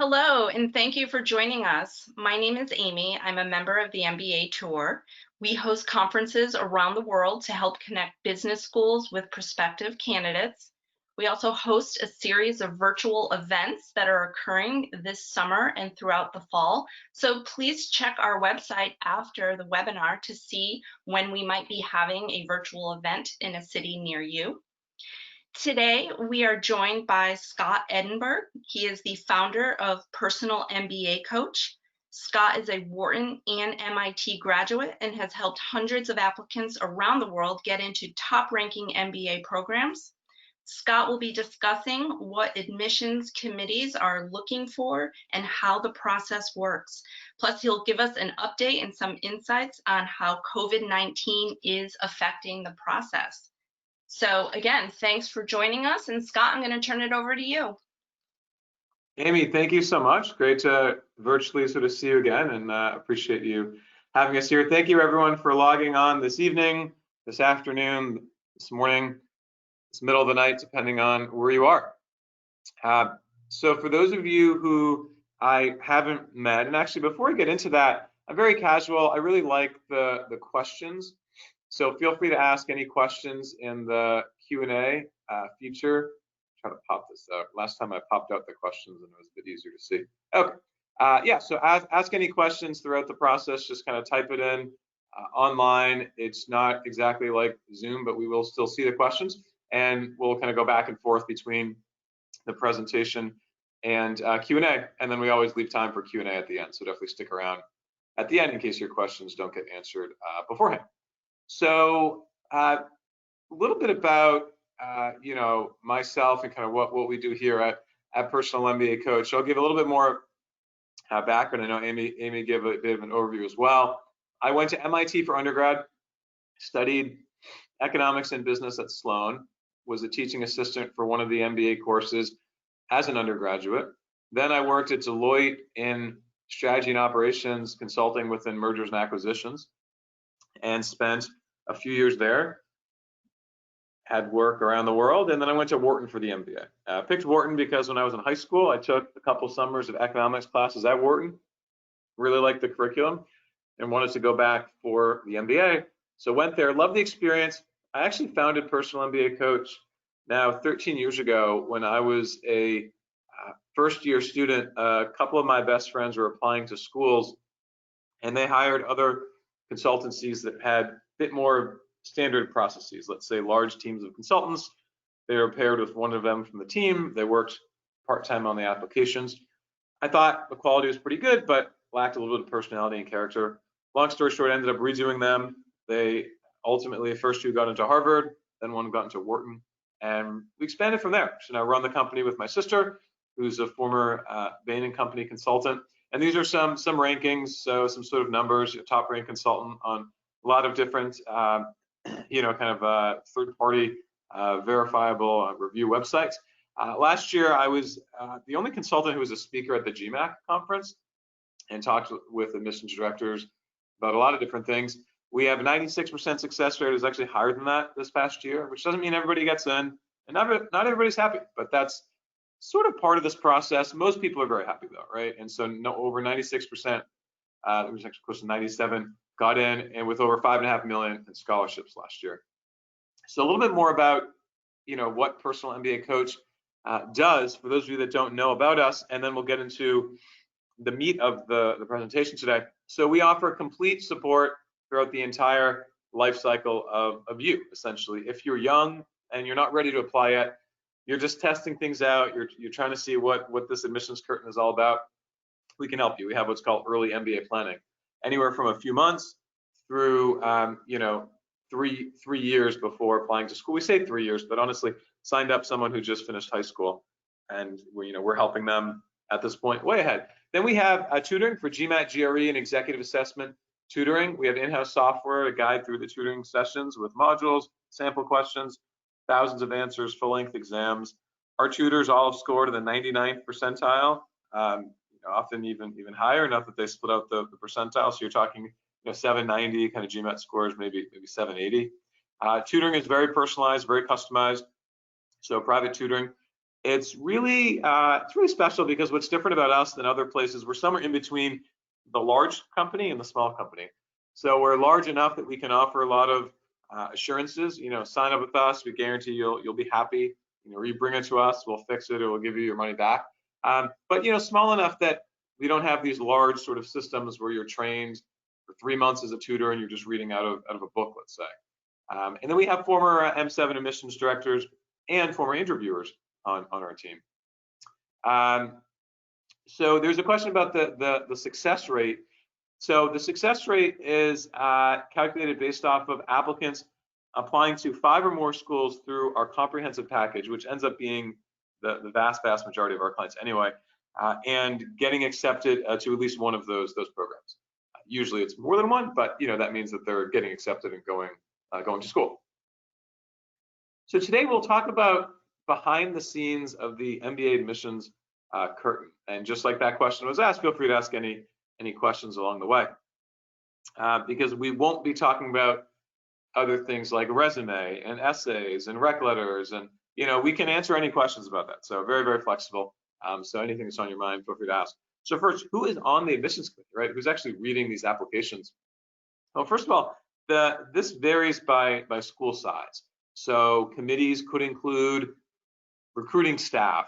Hello, and thank you for joining us. My name is Amy. I'm a member of the MBA Tour. We host conferences around the world to help connect business schools with prospective candidates. We also host a series of virtual events that are occurring this summer and throughout the fall. So please check our website after the webinar to see when we might be having a virtual event in a city near you. Today, we are joined by Scott Edinburgh. He is the founder of Personal MBA Coach. Scott is a Wharton and MIT graduate and has helped hundreds of applicants around the world get into top-ranking MBA programs. Scott will be discussing what admissions committees are looking for and how the process works. Plus, he'll give us an update and some insights on how COVID-19 is affecting the process. So again, thanks for joining us. And Scott, I'm going to turn it over to you. Amy, thank you so much. Great to virtually sort of see you again, and appreciate you having us here. Thank you everyone for logging on this evening, this afternoon, this morning, this middle of the night, depending on where you are. So for those of you who I haven't met, and actually before we get into that, I'm very casual. I really like the questions. So feel free to ask any questions in the Q&A feature. Try to pop this out. Last time I popped out the questions and it was a bit easier to see. Okay. Yeah, so ask any questions throughout the process. Just kind of type it in online. It's not exactly like Zoom, but we will still see the questions. And we'll kind of go back and forth between the presentation and Q&A. And then we always leave time for Q&A at the end. So definitely stick around at the end in case your questions don't get answered beforehand. So a little bit about myself and kind of what we do here at Personal MBA Coach. So I'll give a little bit more background. I know Amy gave a bit of an overview as well. I went to MIT for undergrad, studied economics and business at Sloan, was a teaching assistant for one of the MBA courses as an undergraduate. Then I worked at Deloitte in strategy and operations consulting within mergers and acquisitions, and spent a few years there, had work around the world, and then I went to Wharton for the MBA. I picked Wharton because when I was in high school, I took a couple summers of economics classes at Wharton, really liked the curriculum, and wanted to go back for the MBA. So went there, loved the experience. I actually founded Personal MBA Coach now 13 years ago when I was a first-year student. A couple of my best friends were applying to schools, and they hired other consultancies that had a bit more standard processes, let's say large teams of consultants. They were paired with one of them from the team. They worked part-time on the applications. I thought the quality was pretty good, but lacked a little bit of personality and character. Long story short, I ended up redoing them. They ultimately, first two got into Harvard, then one got into Wharton, and we expanded from there. So now I run the company with my sister, who's a former Bain & Company consultant. And these are some rankings, so some sort of numbers. Top ranked consultant on a lot of different, third-party verifiable review websites. Last year, I was the only consultant who was a speaker at the GMAC conference and talked with admissions directors about a lot of different things. We have a 96% success rate. It was actually higher than that this past year, which doesn't mean everybody gets in, and not everybody's happy, but that's sort of part of this process. Most people are very happy though, right? And so over 96%, it was actually close to 97, got in, and with over 5.5 million in scholarships last year. So a little bit more about what Personal MBA Coach does for those of you that don't know about us, and then we'll get into the meat of the presentation today. So we offer complete support throughout the entire life cycle of you, essentially. If you're young and you're not ready to apply yet, you're just testing things out, you're trying to see what this admissions curtain is all about, we can help you. We have what's called early MBA planning, anywhere from a few months through 3 years before applying to school. We say 3 years, but honestly, signed up someone who just finished high school, and we're helping them at this point way ahead. Then we have tutoring for GMAT, GRE, and executive assessment tutoring. We have in-house software to guide through the tutoring sessions with modules, sample questions, thousands of answers, full-length exams. Our tutors all score to the 99th percentile, often even higher. Not that they split out the percentile, so you're talking 790 kind of GMAT scores, maybe 780. Tutoring is very personalized, very customized. So private tutoring It's really special because what's different about us than other places, we're somewhere in between the large company and the small company. So we're large enough that we can offer a lot of assurances. Sign up with us, we guarantee you'll be happy. You bring it to us, we'll fix it, or we'll give you your money back. But small enough that we don't have these large sort of systems where you're trained for 3 months as a tutor and you're just reading out of a book, let's say. And then we have former M7 admissions directors and former interviewers on our team. So there's a question about the success rate. So the success rate is calculated based off of applicants applying to 5 or more schools through our comprehensive package, which ends up being the vast majority of our clients anyway, and getting accepted to at least one of those programs. Usually it's more than one, but that means that they're getting accepted and going to school. So today we'll talk about behind the scenes of the MBA admissions curtain. And just like that question was asked, feel free to ask any questions along the way, because we won't be talking about other things like resume and essays and rec letters, and we can answer any questions about that. So very, very flexible. So anything that's on your mind, feel free to ask. So first, who is on the admissions committee, right? Who's actually reading these applications? Well, first of all, this varies by school size. So committees could include recruiting staff,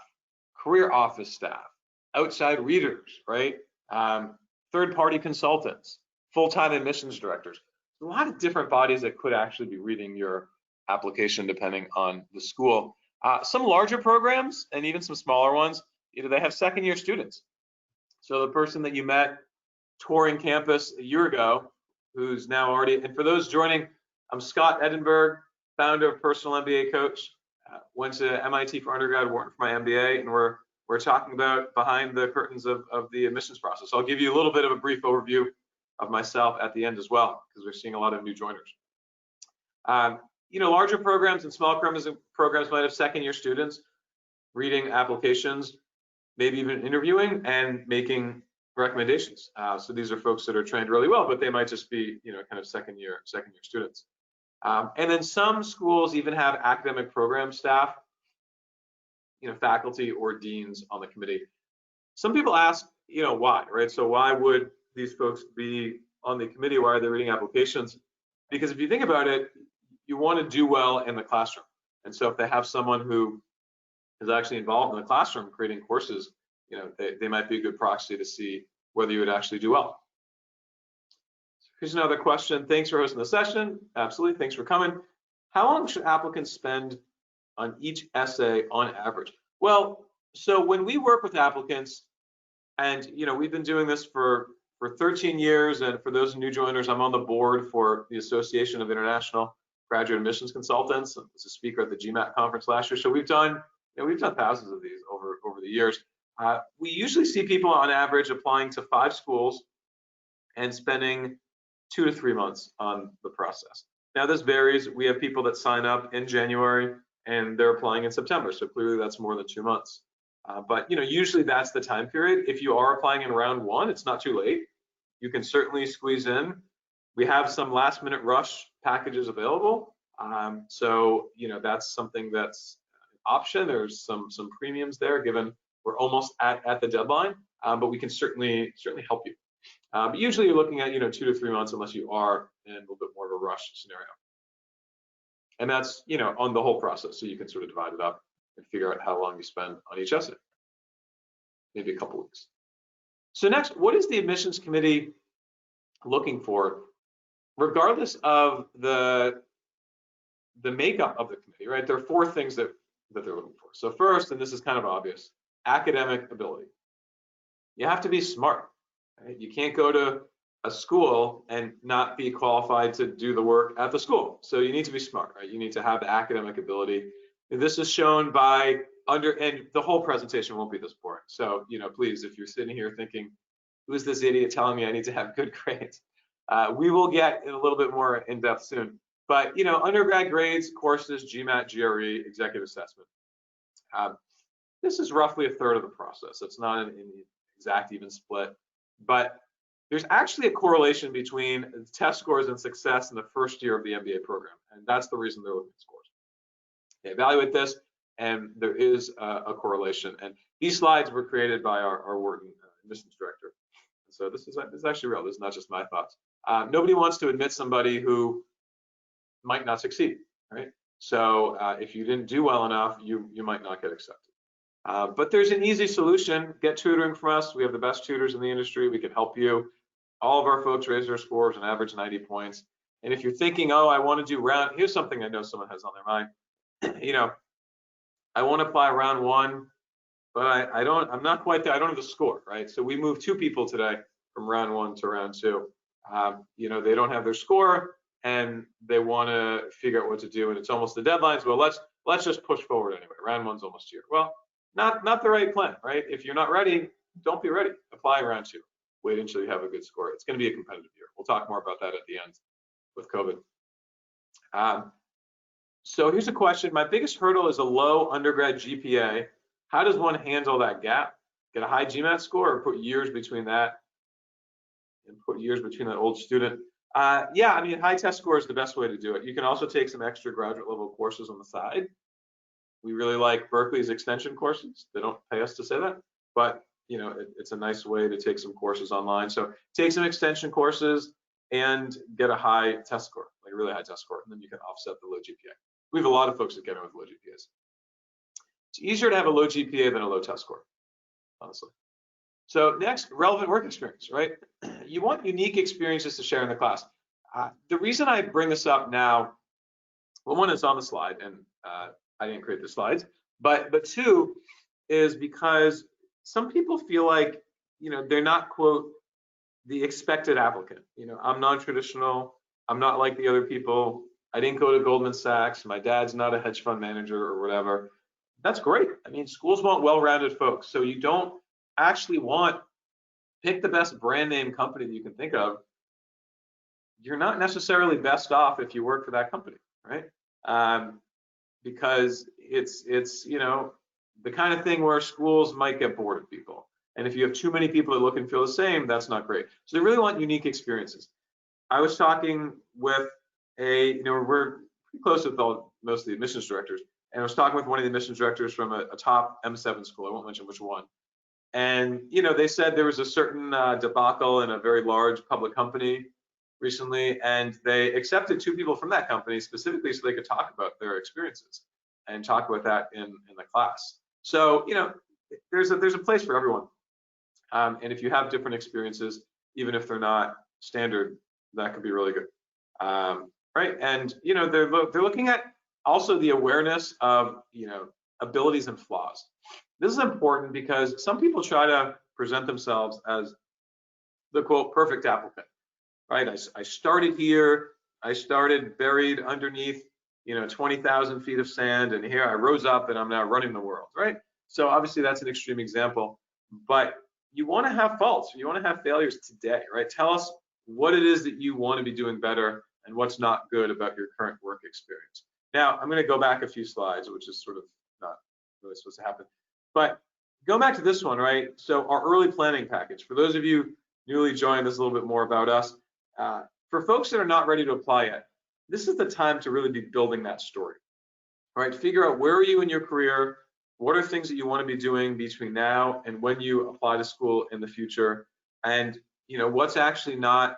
career office staff, outside readers, right? Third-party consultants, full-time admissions directors. A lot of different bodies that could actually be reading your application depending on the school. Some larger programs and even some smaller ones, they have second-year students. So the person that you met touring campus a year ago, who's now already, and for those joining, I'm Scott Edinburgh, founder of Personal MBA Coach. Went to MIT for undergrad, worked for my MBA, and we're talking about behind the curtains of the admissions process. I'll give you a little bit of a brief overview of myself at the end as well, because we're seeing a lot of new joiners. Larger programs and small programs might have second-year students reading applications, maybe even interviewing and making recommendations. So these are folks that are trained really well, but they might just be, kind of second-year students. And then some schools even have academic program staff, faculty or deans on the committee. Some people ask, why, right? So why would these folks be on the committee? Why are they reading applications? Because if you think about it, you want to do well in the classroom. And so if they have someone who is actually involved in the classroom creating courses, they might be a good proxy to see whether you would actually do well. Here's another question. Thanks for hosting the session. Absolutely, thanks for coming. How long should applicants spend on each essay on average? Well, so when we work with applicants, and we've been doing this for 13 years, and for those new joiners, I'm on the board for the Association of International Graduate Admissions Consultants. I was a speaker at the GMAT conference last year. So we've done thousands of these over the years. We usually see people on average applying to 5 schools and spending 2 to 3 months on the process. Now this varies. We have people that sign up in January and they're applying in September. So clearly that's more than 2 months. But usually that's the time period. If you are applying in round 1, it's not too late. You can certainly squeeze in. We have some last minute rush packages available. So that's something that's an option. There's some premiums there given we're almost at the deadline, but we can certainly help you. But usually you're looking at 2 to 3 months unless you are in a little bit more of a rush scenario. And that's on the whole process, so you can sort of divide it up and figure out how long you spend on each essay. Maybe a couple weeks. So next, what is the admissions committee looking for, regardless of the makeup of the committee, right? There are 4 things that they're looking for. So first, and this is kind of obvious, academic ability. You have to be smart. Right? You can't go to a school and not be qualified to do the work at the school. So you need to be smart, right? You need to have the academic ability. And this is shown by and the whole presentation won't be this boring. So, please, if you're sitting here thinking, who's this idiot telling me I need to have good grades? We will get a little bit more in depth soon. But, undergrad grades, courses, GMAT, GRE, executive assessment. This is roughly a third of the process. It's not an exact even split, but there's actually a correlation between test scores and success in the first year of the MBA program, and that's the reason they're looking at scores. They evaluate this. and there is a correlation. And these slides were created by our Wharton admissions director. So this is actually real. This is not just my thoughts. Nobody wants to admit somebody who might not succeed, right? So if you didn't do well enough, you might not get accepted. But there's an easy solution. Get tutoring from us. We have the best tutors in the industry. We can help you. All of our folks raise their scores an average 90 points. And if you're thinking, oh, I want to do round, here's something I know someone has on their mind. You know, I want to apply round one, but I'm not quite there. I don't have the score, right? So we moved 2 people today from round 1 to round 2. You know, they don't have their score and they want to figure out what to do, and it's almost the deadlines. Well, let's just push forward anyway. Round 1's almost here. Well, not the right plan, right? If you're not ready, don't be ready. Apply round 2. Wait until you have a good score. It's going to be a competitive year. We'll talk more about that at the end with COVID. So here's a question. My biggest hurdle is a low undergrad GPA. How does one handle that gap? Get a high GMAT score or put years between that and put years between that old student? Yeah, I mean, high test score is the best way to do it. You can also take some extra graduate level courses on the side. We really like Berkeley's extension courses. They don't pay us to say that, but you know, it's a nice way to take some courses online. So take some extension courses and get a high test score, like a really high test score, and then you can offset the low GPA. We have a lot of folks that get in with low GPAs. It's easier to have a low GPA than a low test score, honestly. So next, relevant work experience, right? You want unique experiences to share in the class. The reason I bring this up now, well, one is on the slide, and I didn't create the slides, but 2 is because some people feel like, you know, they're not, quote, the expected applicant. You know, I'm non-traditional. I'm not like the other people. I didn't go to Goldman Sachs. My dad's not a hedge fund manager or whatever. That's great. I mean, schools want well-rounded folks. So you don't actually pick the best brand name company that you can think of. You're not necessarily best off if you work for that company, right? Because it's you know, the kind of thing where schools might get bored of people. And if you have too many people that look and feel the same, that's not great. So they really want unique experiences. I was talking with you know, we're pretty close with most of the admissions directors, and I was talking with one of the admissions directors from a top M7 school. I won't mention which one. And you know, they said there was a certain debacle in a very large public company recently, and they accepted 2 people from that company specifically so they could talk about their experiences and talk about that in the class. So you know, there's a place for everyone, and if you have different experiences, even if they're not standard, that could be really good, right? And you know, they're looking at also the awareness of, you know, abilities and flaws. This is important because some people try to present themselves as the, quote, perfect applicant, right? I started here, I started buried underneath, you know, 20,000 feet of sand, and here I rose up and I'm now running the world, right? So obviously that's an extreme example, but you want to have faults, you want to have failures today, right? Tell us what it is that you want to be doing better and what's not good about your current work experience. Now, I'm going to go back a few slides, which is sort of not really supposed to happen. But go back to this one, right? So our early planning package. For those of you newly joined, this is a little bit more about us. For folks that are not ready to apply yet, this is the time to really be building that story. All right, figure out where are you in your career? What are things that you want to be doing between now and when you apply to school in the future? And you know, what's actually not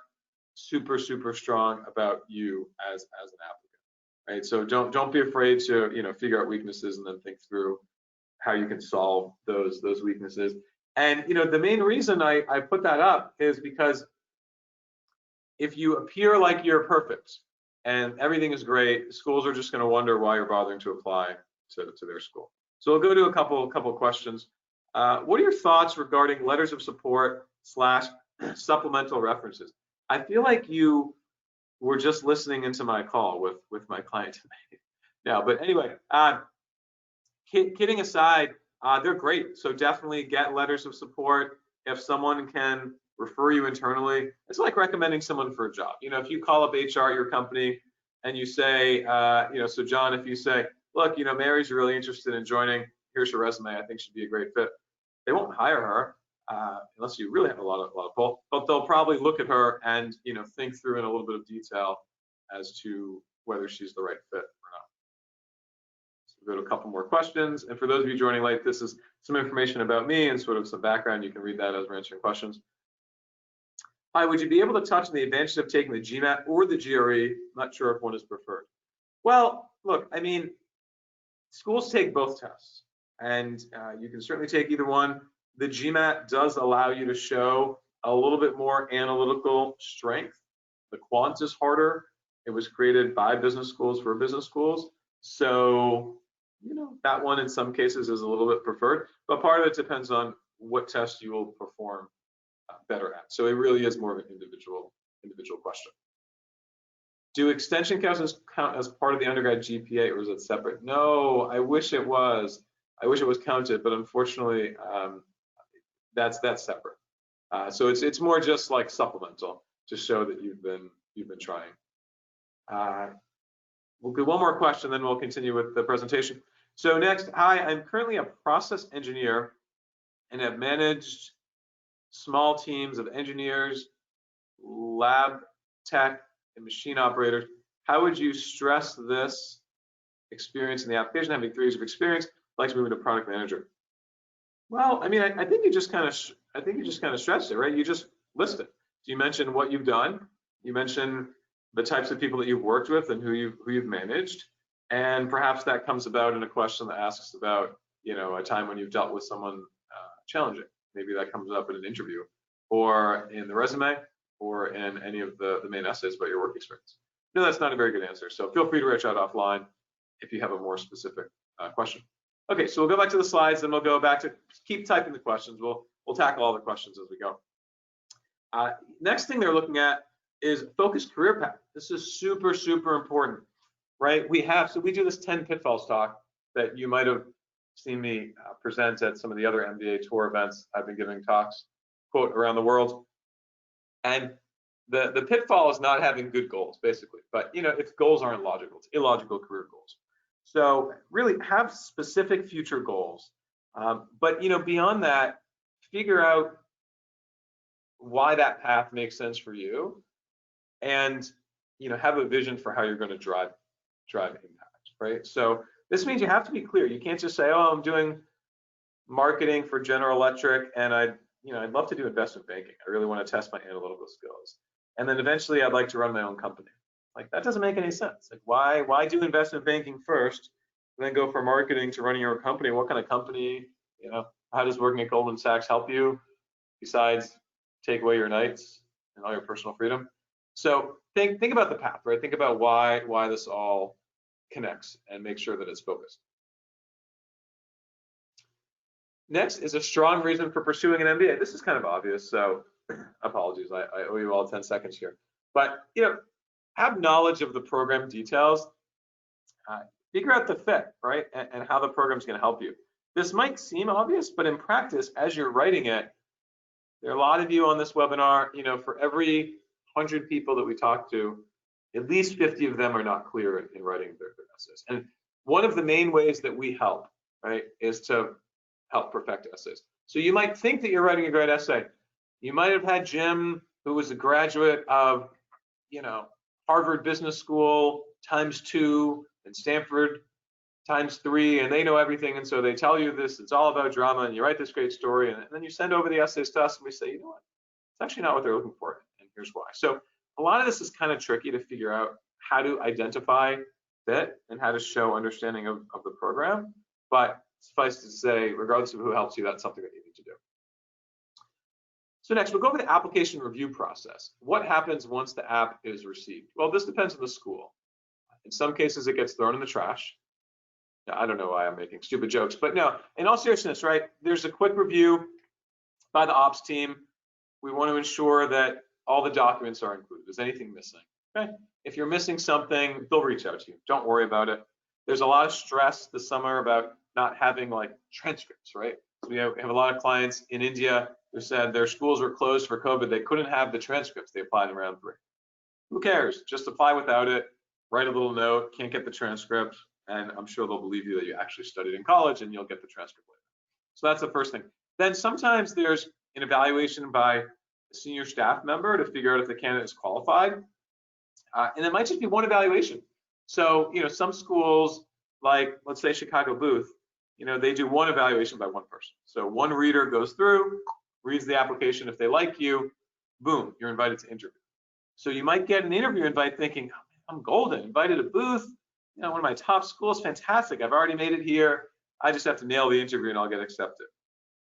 super strong about you as an applicant, right? So don't be afraid to, you know, figure out weaknesses and then think through how you can solve those weaknesses. And you know, the main reason I put that up is because if you appear like you're perfect and everything is great, schools are just going to wonder why you're bothering to apply to their school. So we'll go to a couple questions. What are your thoughts regarding letters of support / supplemental references? I feel like you were just listening into my call with my client today. No, but anyway, kidding aside, they're great. So definitely get letters of support. If someone can refer you internally, it's like recommending someone for a job. You know, if you call up HR at your company and you say, you know, so John, if you say, look, you know, Mary's really interested in joining, here's her resume, I think she'd be a great fit. They won't hire her unless you really have a lot of pull, but they'll probably look at her and, you know, think through in a little bit of detail as to whether she's the right fit or not. So We'll go to a couple more questions. And for those of you joining late, this is some information about me and sort of some background. You can read that as we're answering questions. Hi, would you be able to touch on the advantage of taking the GMAT or the GRE? Not sure if one is preferred. Well, look, I mean, schools take both tests, and you can certainly take either one. The GMAT does allow you to show a little bit more analytical strength. The quant is harder. It was created by business schools for business schools. So, you know, that one in some cases is a little bit preferred, but part of it depends on what test you will perform better at. So it really is more of an individual question. Do extension courses count as part of the undergrad GPA, or is it separate? No, I wish it was. I wish it was counted, but unfortunately, that's separate. So it's more just like supplemental to show that you've been trying. We'll do one more question, then we'll continue with the presentation. So next, hi, I'm currently a process engineer and have managed small teams of engineers, lab tech, and machine operators. How would you stress this experience in the application? Having 3 years of experience, I'd like to move into product manager. Well, I mean, I think you just kind of stressed it, right? You just list it. So you mentioned what you've done. You mentioned the types of people that you've worked with and who you've managed, and perhaps that comes about in a question that asks about, you know, a time when you've dealt with someone challenging. Maybe that comes up in an interview, or in the resume, or in any of the main essays about your work experience. No, that's not a very good answer. So feel free to reach out offline if you have a more specific question. Okay, so we'll go back to the slides, then we'll go back to keep typing the questions. We'll tackle all the questions as we go. Next thing they're looking at is focused career path. This is super, super important, right? We do this 10 pitfalls talk that you might have seen me present at some of the other MBA tour events. I've been giving talks, quote, around the world. And the pitfall is not having good goals, basically. But, you know, if goals aren't logical, it's illogical career goals. So really have specific future goals. But, you know, beyond that, figure out why that path makes sense for you, and, you know, have a vision for how you're going to drive impact, right? So this means you have to be clear. You can't just say, oh, I'm doing marketing for General Electric, and I'd love to do investment banking. I really want to test my analytical skills. And then eventually I'd like to run my own company. Like, that doesn't make any sense. Like, why do investment banking first, and then go from marketing to running your own company? What kind of company, you know, how does working at Goldman Sachs help you besides take away your nights and all your personal freedom? So think about the path, right? Think about why this all connects, and make sure that it's focused. Next is a strong reason for pursuing an MBA. This is kind of obvious, so apologies. I owe you all 10 seconds here. But, you know, have knowledge of the program details. Figure out the fit, right? And how the program's going to help you. This might seem obvious, but in practice, as you're writing it, there are a lot of you on this webinar. You know, for every 100 people that we talk to, at least 50 of them are not clear in writing their essays. And one of the main ways that we help, right, is to help perfect essays. So you might think that you're writing a great essay. You might have had Jim, who was a graduate of, you know, Harvard Business School ×2 and Stanford ×3, and they know everything, and so they tell you this, it's all about drama, and you write this great story, and then you send over the essays to us, and we say, you know what, it's actually not what they're looking for, and here's why. So a lot of this is kind of tricky to figure out how to identify fit and how to show understanding of the program, but suffice to say, regardless of who helps you, that's something that you need to do. So next, we'll go over the application review process. What happens once the app is received? Well, this depends on the school. In some cases, it gets thrown in the trash. Now, I don't know why I'm making stupid jokes, but no, in all seriousness, right, there's a quick review by the ops team. We want to ensure that all the documents are included. Is anything missing? Okay. If you're missing something, they'll reach out to you. Don't worry about it. There's a lot of stress this summer about not having like transcripts, right? So we have a lot of clients in India who said their schools were closed for COVID. They couldn't have the transcripts. They applied in round 3. Who cares? Just apply without it. Write a little note. Can't get the transcript, and I'm sure they'll believe you that you actually studied in college, and you'll get the transcript later. So that's the first thing. Then sometimes there's an evaluation by a senior staff member to figure out if the candidate is qualified, and it might just be one evaluation. So, you know, some schools like, let's say Chicago Booth, they do one evaluation by one person. So one reader goes through, reads the application. If they like you, boom, you're invited to interview. So you might get an interview invite thinking, oh, I'm golden, invited to Booth, one of my top schools, fantastic. I've already made it here. I just have to nail the interview and I'll get accepted.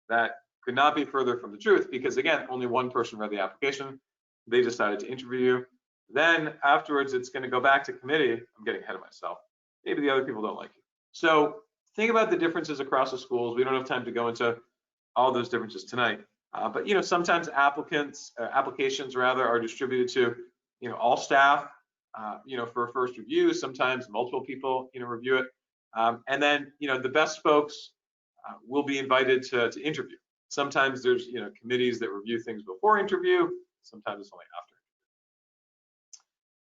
That could not be further from the truth because, again, only one person read the application. They decided to interview you. Then afterwards, it's going to go back to committee. I'm getting ahead of myself. Maybe the other people don't like you. So think about the differences across the schools. We don't have time to go into all those differences tonight. But sometimes applications are distributed to all staff for a first review. Sometimes multiple people review it, and then the best folks will be invited to interview. Sometimes there's committees that review things before interview. Sometimes it's only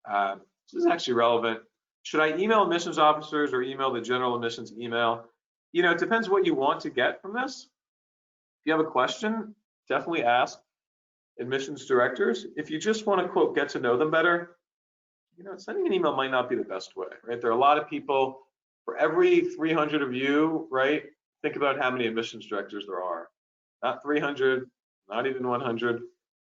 after. This is actually relevant. Should I email admissions officers or email the general admissions email? It depends what you want to get from this. If you have a question, definitely ask admissions directors. If you just want to, quote, get to know them better, sending an email might not be the best way, right? There are a lot of people. For every 300 of you, right, think about how many admissions directors there are. Not 300, not even 100,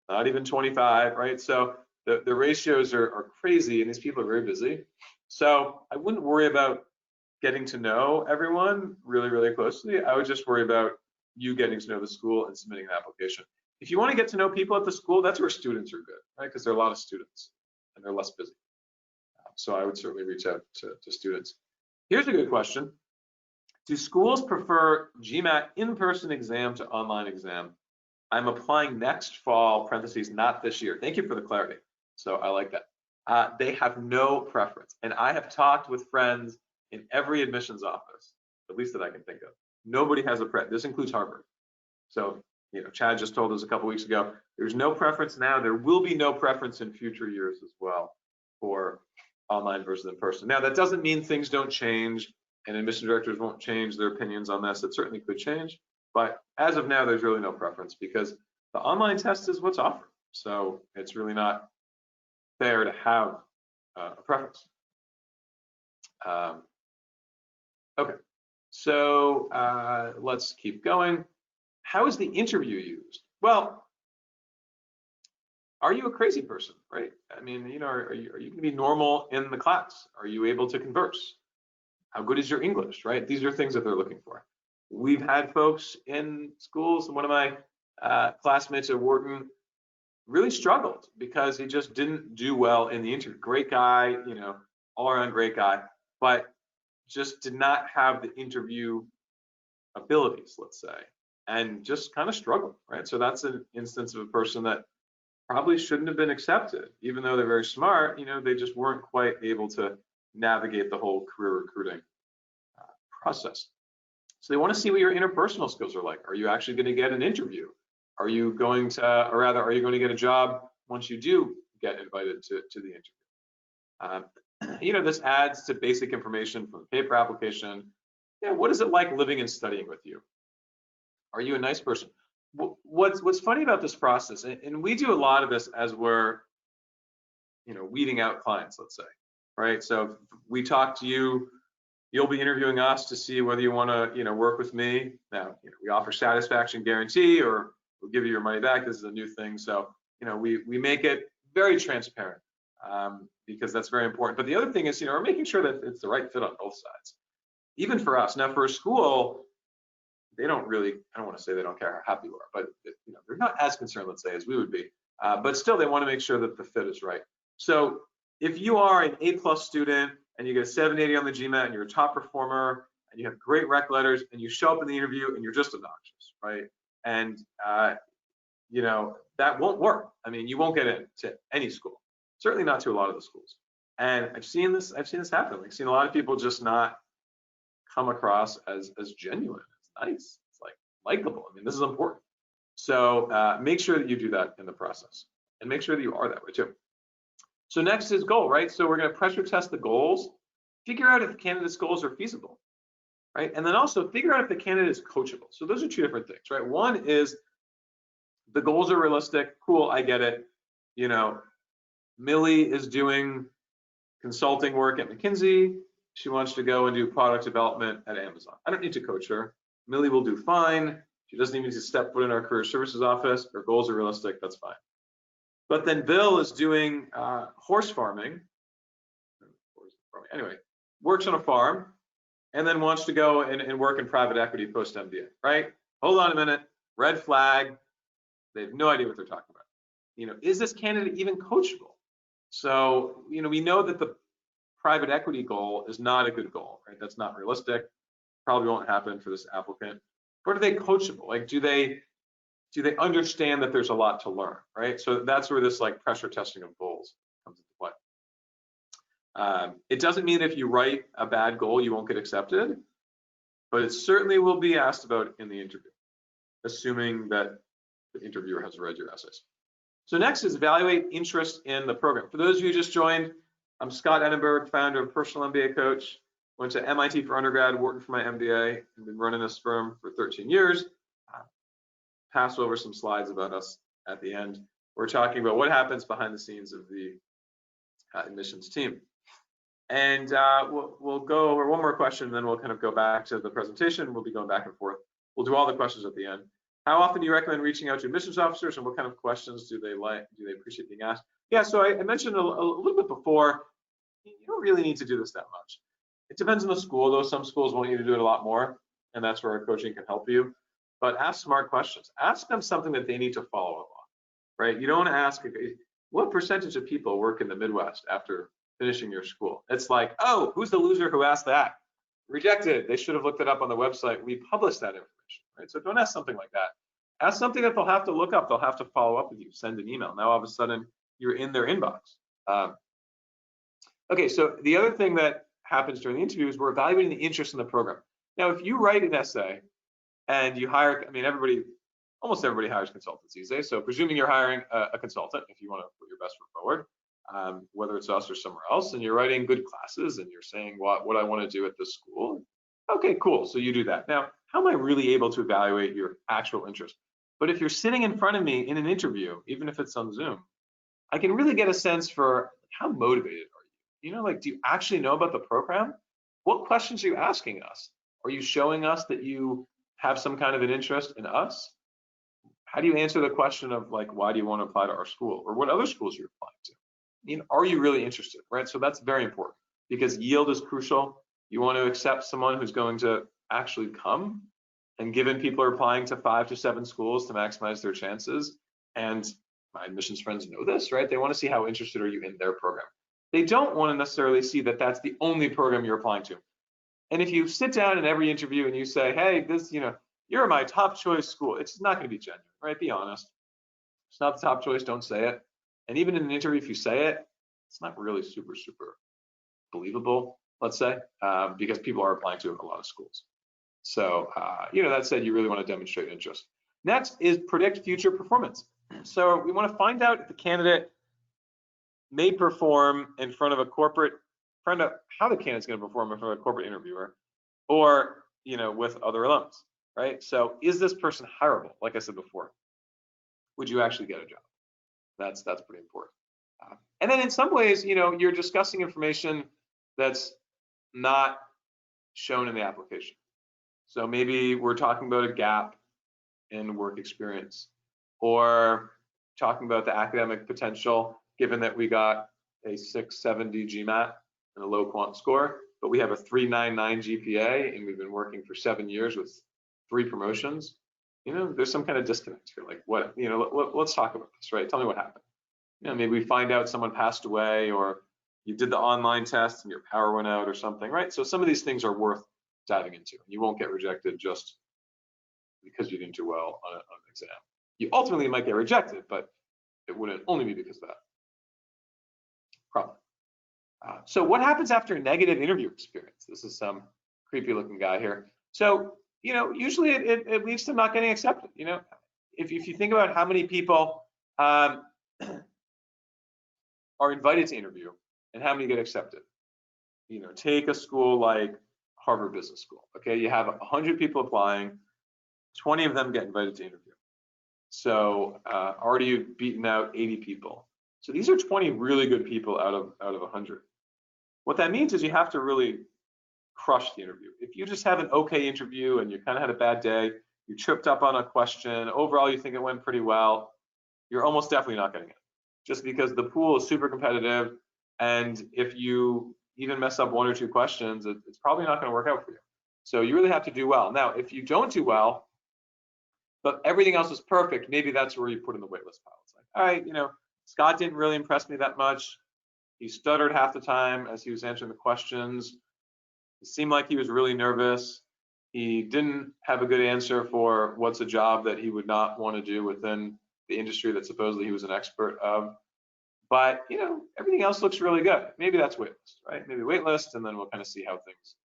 not even 25, right? So the ratios are crazy, and these people are very busy. So I wouldn't worry about getting to know everyone really, really closely. I would just worry about you getting to know the school and submitting an application. If you want to get to know people at the school, that's where students are good, right? Because there are a lot of students and they're less busy. So I would certainly reach out to students. Here's a good question. Do schools prefer GMAT in-person exam to online exam? I'm applying next fall, parentheses, not this year. Thank you for the clarity. So I like that. They have no preference. And I have talked with friends in every admissions office, at least that I can think of. Nobody has a preference. This includes Harvard. So, Chad just told us a couple weeks ago, there's no preference now. There will be no preference in future years as well for online versus in person. Now, that doesn't mean things don't change and admission directors won't change their opinions on this. It certainly could change. But as of now, there's really no preference because the online test is what's offered. So it's really not fair to have a preference. Okay, so let's keep going. How is the interview used? Well, are you a crazy person, right? I mean, are you going to be normal in the class? Are you able to converse? How good is your English, right? These are things that they're looking for. We've had folks in schools. One of my classmates at Wharton really struggled because he just didn't do well in the interview. Great guy, all around great guy, but just did not have the interview abilities, let's say, and just kind of struggled, right? So that's an instance of a person that probably shouldn't have been accepted, even though they're very smart. They just weren't quite able to navigate the whole career recruiting process. So they want to see what your interpersonal skills are like. Are you actually going to get an interview? Are you going to, or rather, are you going to get a job once you do get invited to the interview? This adds to basic information from the paper application. What is it like living and studying with you? Are you a nice person? What's funny about this process, and we do a lot of this as we're, weeding out clients, let's say, right? So if we talk to you, you'll be interviewing us to see whether you want to, work with me. Now, we offer satisfaction guarantee, or we'll give you your money back. This is a new thing, so we make it very transparent because that's very important. But the other thing is, we're making sure that it's the right fit on both sides, even for us. Now, for a school, they don't really, I don't want to say they don't care how happy you are, but they're not as concerned, let's say, as we would be. But still, they want to make sure that the fit is right. So if you are an A+ student and you get a 780 on the GMAT and you're a top performer and you have great rec letters and you show up in the interview and you're just obnoxious, right? And that won't work. I mean, you won't get into any school, certainly not to a lot of the schools. And I've seen this happen. I've seen a lot of people just not come across as genuine. It's nice. It's like likable. I mean, this is important. So make sure that you do that in the process and make sure that you are that way too. So next is goal, right? So we're going to pressure test the goals, figure out if the candidate's goals are feasible, right? And then also figure out if the candidate is coachable. So those are two different things, right? One is the goals are realistic. Cool, I get it. Millie is doing consulting work at McKinsey. she wants to go and do product development at Amazon. I don't need to coach her. Millie will do fine. She doesn't even need to step foot in our career services office. Her goals are realistic, that's fine. But then Bill is doing horse farming. Anyway, works on a farm and then wants to go and work in private equity post MBA, right? Hold on a minute, red flag. They have no idea what they're talking about. Is this candidate even coachable? So, we know that the private equity goal is not a good goal, right? That's not realistic. Probably won't happen for this applicant. But are they coachable? Like, do they understand that there's a lot to learn, right? So that's where this like pressure testing of goals comes into play. It doesn't mean if you write a bad goal, you won't get accepted, but it certainly will be asked about in the interview, assuming that the interviewer has read your essays. So next is evaluate interest in the program. For those of you who just joined, I'm Scott Edinburgh, founder of Personal MBA Coach. Went to MIT for undergrad, working for my MBA, and been running this firm for 13 years. Pass over some slides about us at the end. We're talking about what happens behind the scenes of the admissions team. And we'll go over one more question, and then we'll kind of go back to the presentation. We'll be going back and forth. We'll do all the questions at the end. How often do you recommend reaching out to admissions officers, and what kind of questions do they appreciate being asked? Yeah, so I mentioned a little bit before, you don't really need to do this that much. It depends on the school, though. Some schools want you to do it a lot more, and that's where our coaching can help you. But ask smart questions. Ask them something that they need to follow up on, right? You don't want to ask, what percentage of people work in the Midwest after finishing your school? It's like, oh, who's the loser who asked that? Rejected. They should have looked it up on the website. We published that information, right? So don't ask something like that. Ask something that they'll have to look up. They'll have to follow up with you. Send an email. Now all of a sudden you're in their inbox. Okay, so the other thing that happens during the interview is we're evaluating the interest in the program. Now, if you write an essay and you hire, almost everybody hires consultants these days. So presuming you're hiring a consultant, if you want to put your best foot forward, whether it's us or somewhere else, and you're writing good classes and you're saying what I want to do at this school. Okay, cool. So you do that. Now, how am I really able to evaluate your actual interest? But if you're sitting in front of me in an interview, even if it's on Zoom, I can really get a sense for how motivated are you? Like, do you actually know about the program? What questions are you asking us? Are you showing us that you have some kind of an interest in us? How do you answer the question of like, why do you want to apply to our school, or what other schools you're applying to? Are you really interested, right? So that's very important because yield is crucial. You want to accept someone who's going to actually come, and given people are applying to 5 to 7 schools to maximize their chances, and my admissions friends know this, right? They want to see how interested are you in their program. They don't want to necessarily see that that's the only program you're applying to. And if you sit down in every interview and you say, hey, this, you're my top choice school, it's not going to be genuine, right? Be honest. It's not the top choice, don't say it. And even in an interview, if you say it, it's not really super believable, let's say, because people are applying to a lot of schools. So, that said, you really want to demonstrate interest. Next is predict future performance. So we want to find out if the candidate may perform in front of a corporate, find out how the candidate's going to perform in front of a corporate interviewer, or, with other alums, right? So is this person hireable? Like I said before, would you actually get a job? That's pretty important. And then in some ways, you're discussing information that's not shown in the application. So maybe we're talking about a gap in work experience, or talking about the academic potential, given that we got a 670 GMAT and a low quant score, but we have a 399 GPA and we've been working for 7 years with 3 promotions. There's some kind of disconnect here. Like what, let's talk about this, right? Tell me what happened. Maybe we find out someone passed away, or you did the online test and your power went out or something, right? So some of these things are worth diving into. You won't get rejected just because you didn't do well on an exam. You ultimately might get rejected, but it wouldn't only be because of that. Problem. So what happens after a negative interview experience? This is some creepy looking guy here. So, usually it leads to not getting accepted. If you think about how many people are invited to interview and how many get accepted. Take a school like Harvard Business School. Okay, you have 100 people applying, 20 of them get invited to interview. So already you've beaten out 80 people. So these are 20 really good people out of 100. What that means is you have to really crush the interview. If you just have an okay interview and you kind of had a bad day, you tripped up on a question, overall you think it went pretty well, you're almost definitely not getting it. Just because the pool is super competitive, and if you even mess up one or two questions, it's probably not going to work out for you. So you really have to do well. Now, if you don't do well, but everything else is perfect, maybe that's where you put in the waitlist pile. It's like, all right, Scott didn't really impress me that much. He stuttered half the time as he was answering the questions. It seemed like he was really nervous. He didn't have a good answer for what's a job that he would not want to do within the industry that supposedly he was an expert of. But everything else looks really good. Maybe that's waitlist, right? Maybe waitlist, and then we'll kind of see how things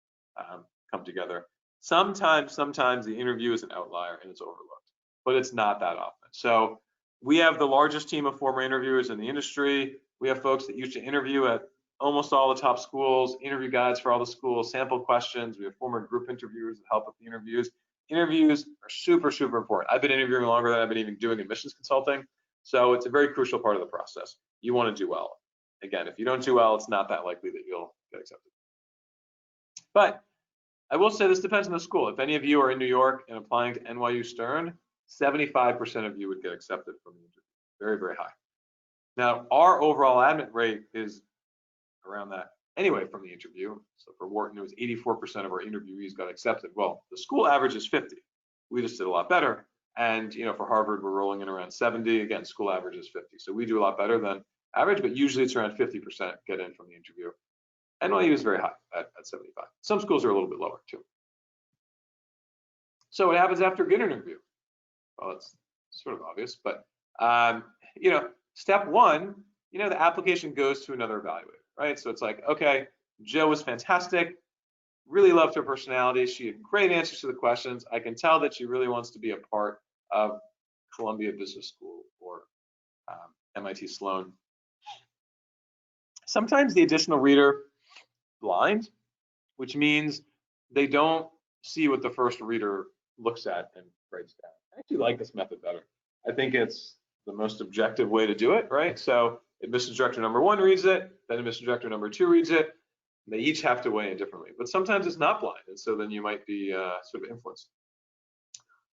come together. Sometimes the interview is an outlier and it's overlooked, but it's not that often. So we have the largest team of former interviewers in the industry. We have folks that used to interview at almost all the top schools, interview guides for all the schools, sample questions. We have former group interviewers that help with the interviews. Interviews are super, super important. I've been interviewing longer than I've been even doing admissions consulting. So it's a very crucial part of the process. You want to do well. Again, if you don't do well, it's not that likely that you'll get accepted. But I will say this depends on the school. If any of you are in New York and applying to NYU Stern, 75% of you would get accepted from the interview. Very, very high. Now, our overall admit rate is around that anyway from the interview. So for Wharton, it was 84% of our interviewees got accepted. Well, the school average is 50. We just did a lot better. And for Harvard, we're rolling in around 70. Again, school average is 50. So we do a lot better than average, but usually it's around 50% get in from the interview. NYU is very high at 75. Some schools are a little bit lower too. So what happens after a good interview? Well, it's sort of obvious, but step one, the application goes to another evaluator, right? So it's like, okay, Jill was fantastic, really loved her personality. She had great answers to the questions. I can tell that she really wants to be a part of Columbia Business School or MIT Sloan. Sometimes the additional reader blind, which means they don't see what the first reader looks at and writes down. I actually like this method better. I think it's the most objective way to do it, right? So admissions director number 1 reads it, then admissions director number 2 reads it. They each have to weigh in differently, but sometimes it's not blind, and so then you might be sort of influenced.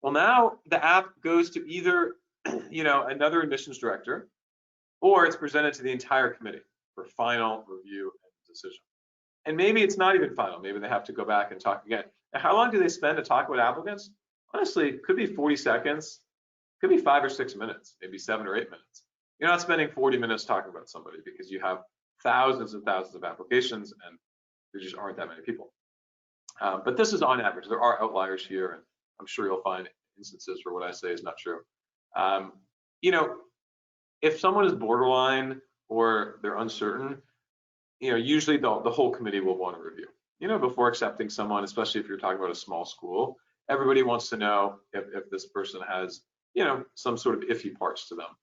Well, now the app goes to either another admissions director, or it's presented to the entire committee for final review and decision. And maybe it's not even final. Maybe they have to go back and talk again. Now, how long do they spend to talk about applicants? Honestly, it could be 40 seconds, could be 5 or 6 minutes, maybe 7 or 8 minutes. You're not spending 40 minutes talking about somebody because you have thousands and thousands of applications and there just aren't that many people. But this is on average. There are outliers here, and I'm sure you'll find instances where what I say is not true. If someone is borderline or they're uncertain, usually the whole committee will want to review. Before accepting someone, especially if you're talking about a small school, everybody wants to know if this person has, some sort of iffy parts to them.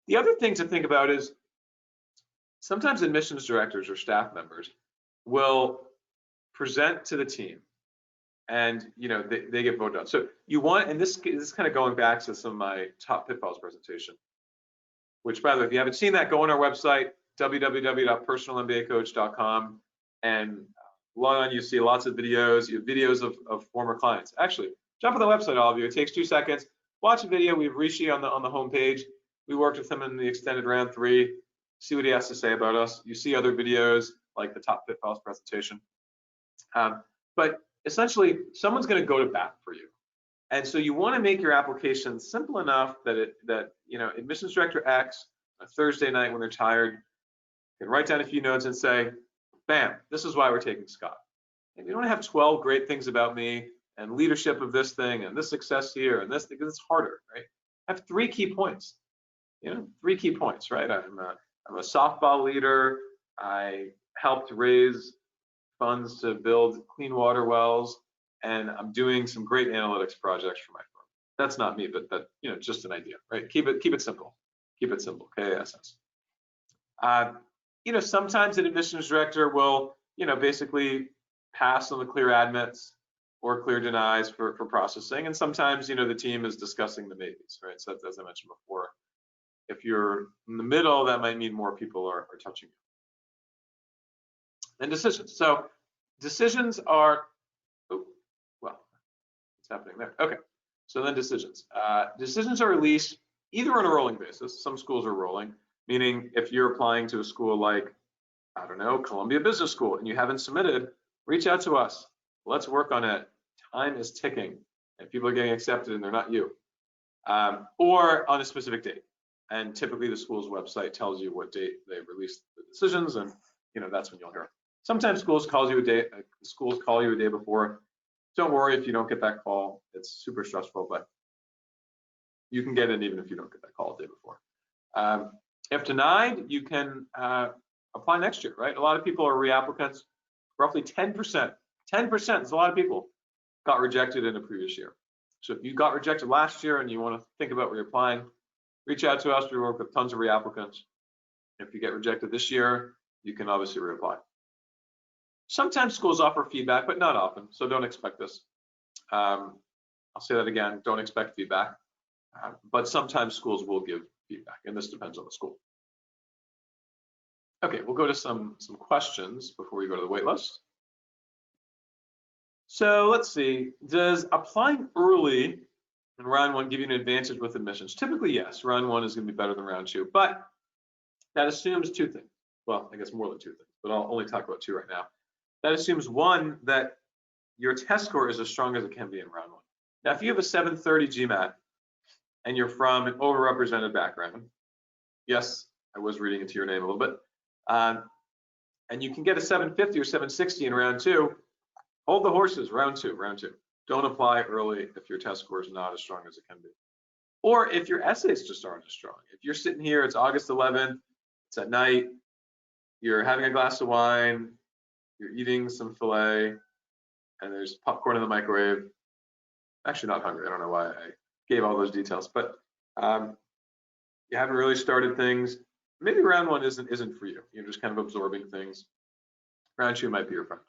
The other thing to think about is sometimes admissions directors or staff members will present to the team, and they get voted on. So you want, and this is kind of going back to some of my top pitfalls presentation, which, by the way, if you haven't seen that, go on our website, www.personalmbacoach.com, and log on. You see lots of videos. You have videos of former clients. Actually, jump on the website, all of you. It takes 2 seconds. Watch a video. We have Rishi on the homepage. We worked with him in the extended round 3. See what he has to say about us. You see other videos like the top pitfalls presentation. But essentially, someone's going to go to bat for you, and so you want to make your application simple enough that admissions director X, a Thursday night when they're tired, can write down a few notes and say, bam, this is why we're taking Scott. And you don't have 12 great things about me and leadership of this thing and this success here and this, because it's harder, right? I have 3 key points. 3 key points, right? I'm a softball leader. I helped raise funds to build clean water wells, and I'm doing some great analytics projects for my firm. That's not me, but just an idea, right? Keep it simple. Keep it simple. KASS. Sometimes an admissions director will, basically pass on the clear admits or clear denies for processing, and sometimes, the team is discussing the maybes, right? So as I mentioned before, if you're in the middle, that might mean more people are touching you. And decisions. So decisions are, oh, well, what's happening there? Okay, so then decisions. Decisions are released either on a rolling basis. Some schools are rolling, meaning if you're applying to a school like, I don't know, Columbia Business School, and you haven't submitted, reach out to us. Let's work on it. Time is ticking, and people are getting accepted, and they're not you. Or on a specific date. And typically the school's website tells you what date they released the decisions, and that's when you'll hear. Sometimes schools call you a day before. Don't worry if you don't get that call. It's super stressful, but you can get in even if you don't get that call the day before. If denied, you can apply next year, right? A lot of people are reapplicants. Roughly 10%. 10% is a lot of people got rejected in a previous year. So if you got rejected last year and you want to think about reapplying, reach out to us. We work with tons of reapplicants. If you get rejected this year, you can obviously reapply. Sometimes schools offer feedback, but not often, so don't expect this. I'll say that again, don't expect feedback, but sometimes schools will give feedback, and this depends on the school. Okay, we'll go to some questions before we go to the wait list. So let's see, does applying early in round one give you an advantage with admissions? Typically, yes, round one is going to be better than round two, but that assumes two things. Well, I guess more than two things, but I'll only talk about two right now. That assumes one, that your test score is as strong as it can be in round one. Now, if you have a 730 GMAT and you're from an overrepresented background, yes, I was reading into your name a little bit, and you can get a 750 or 760 in round two, hold the horses, round two. Don't apply early if your test score is not as strong as it can be. Or if your essays just aren't as strong. If you're sitting here, it's August 11th, it's at night, you're having a glass of wine, you're eating some filet, and there's popcorn in the microwave. Actually not hungry, I don't know why I gave all those details, but you haven't really started things. Maybe round one isn't for you. You're just kind of absorbing things. Round two might be your friend.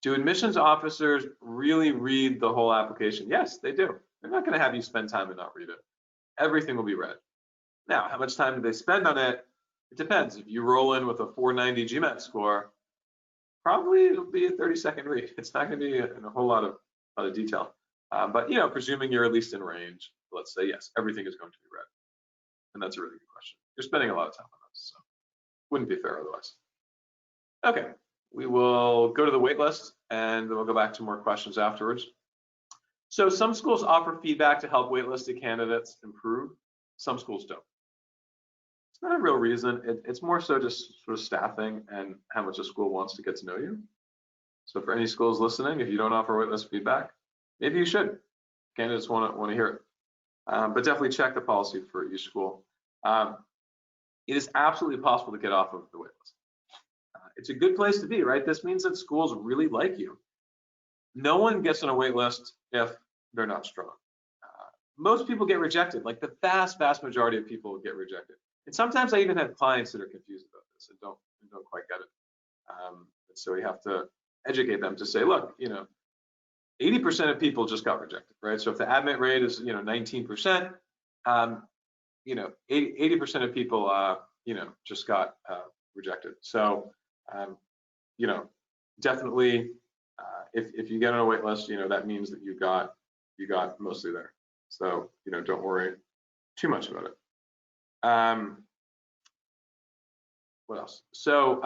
Do admissions officers really read the whole application? Yes, they do. They're not going to have you spend time and not read it. Everything will be read. Now, how much time do they spend on it? It depends. If you roll in with a 490 GMAT score, probably it'll be a 30-second read. It's not going to be in a whole lot of detail. But presuming you're at least in range, let's say yes, everything is going to be read. And that's a really good question. You're spending a lot of time on this, so wouldn't be fair otherwise. Okay, we will go to the wait list and then we'll go back to more questions afterwards. So some schools offer feedback to help waitlisted candidates improve. Some schools don't. It's not a real reason. It's more so just sort of staffing and how much a school wants to get to know you. So for any schools listening, if you don't offer waitlist feedback, maybe you should. Candidates want to hear it. But definitely check the policy for each school. It is absolutely possible to get off of the waitlist. It's a good place to be, right? This means that schools really like you. No one gets on a wait list if they're not strong. Most people get rejected, like the vast majority of people get rejected. And sometimes I even have clients that are confused about this and don't quite get it. And so we have to educate them to say, look, 80% of people just got rejected, right? So if the admit rate is 19%, 80% of people just got rejected. So definitely if you get on a wait list, that means that you got mostly there. So don't worry too much about it. What else? So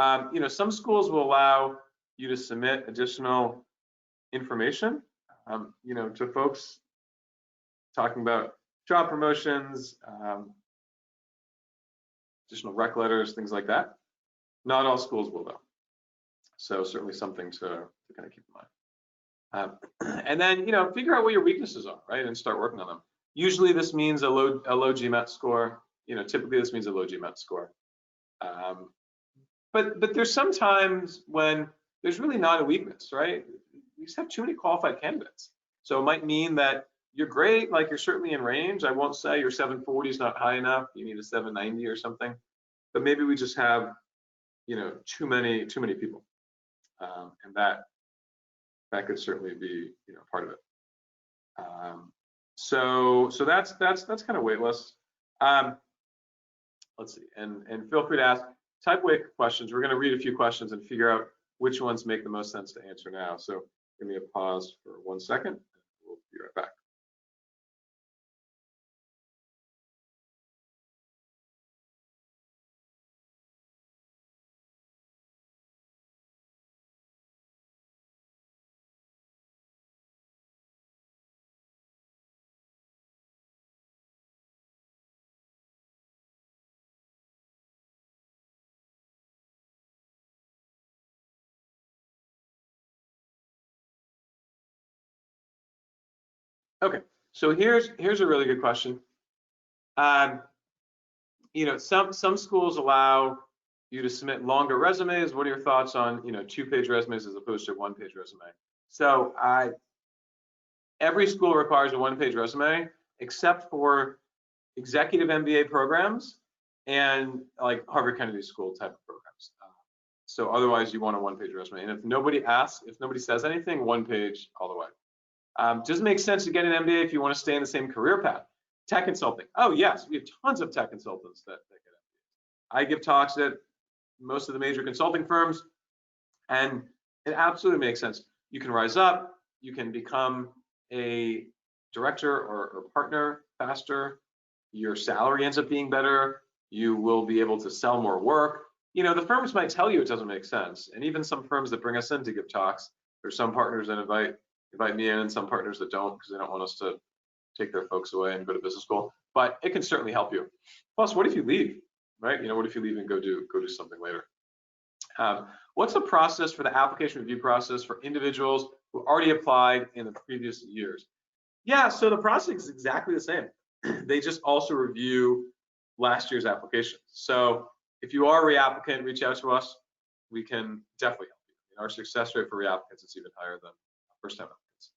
some schools will allow you to submit additional information to folks talking about job promotions, additional rec letters, things like that. Not all schools will though. So certainly something to kind of keep in mind. And then figure out what your weaknesses are, right, and start working on them. Usually this means a low GMAT score. Typically this means a low GMAT score. But there's sometimes when there's really not a weakness, right? We just have too many qualified candidates. So it might mean that you're great, like you're certainly in range. I won't say your 740 is not high enough. You need a 790 or something. But maybe we just have too many people, and that could certainly be part of it. So that's kind of wait list. Let's see, and feel free to ask type wait questions. We're going to read a few questions and figure out which ones make the most sense to answer now. So give me a pause for 1 second. We'll be right back. Okay, so here's a really good question. You know, some schools allow you to submit longer resumes. What are your thoughts on, you know, 2-page resumes as opposed to 1-page resume? So every school requires a 1-page resume except for executive MBA programs and like Harvard Kennedy School type of programs. So otherwise you want a 1-page resume. And if nobody asks, if nobody says anything, 1 page all the way. Does it make sense to get an MBA if you want to stay in the same career path? Tech consulting. Oh yes, we have tons of tech consultants that get MBAs. I give talks at most of the major consulting firms, and it absolutely makes sense. You can rise up, you can become a director or partner faster, your salary ends up being better, you will be able to sell more work. You know, the firms might tell you it doesn't make sense, and even some firms that bring us in to give talks, there's some partners that invite me in and some partners that don't because they don't want us to take their folks away and go to business school, but it can certainly help you. Plus, what if you leave, right? You know, what if you leave and go do something later? What's the process for the application review process for individuals who already applied in the previous years? Yeah, so the process is exactly the same. They just also review last year's application. So if you are a reapplicant, reach out to us. We can definitely help you. Our success rate for reapplicants is even higher than first-time applicants.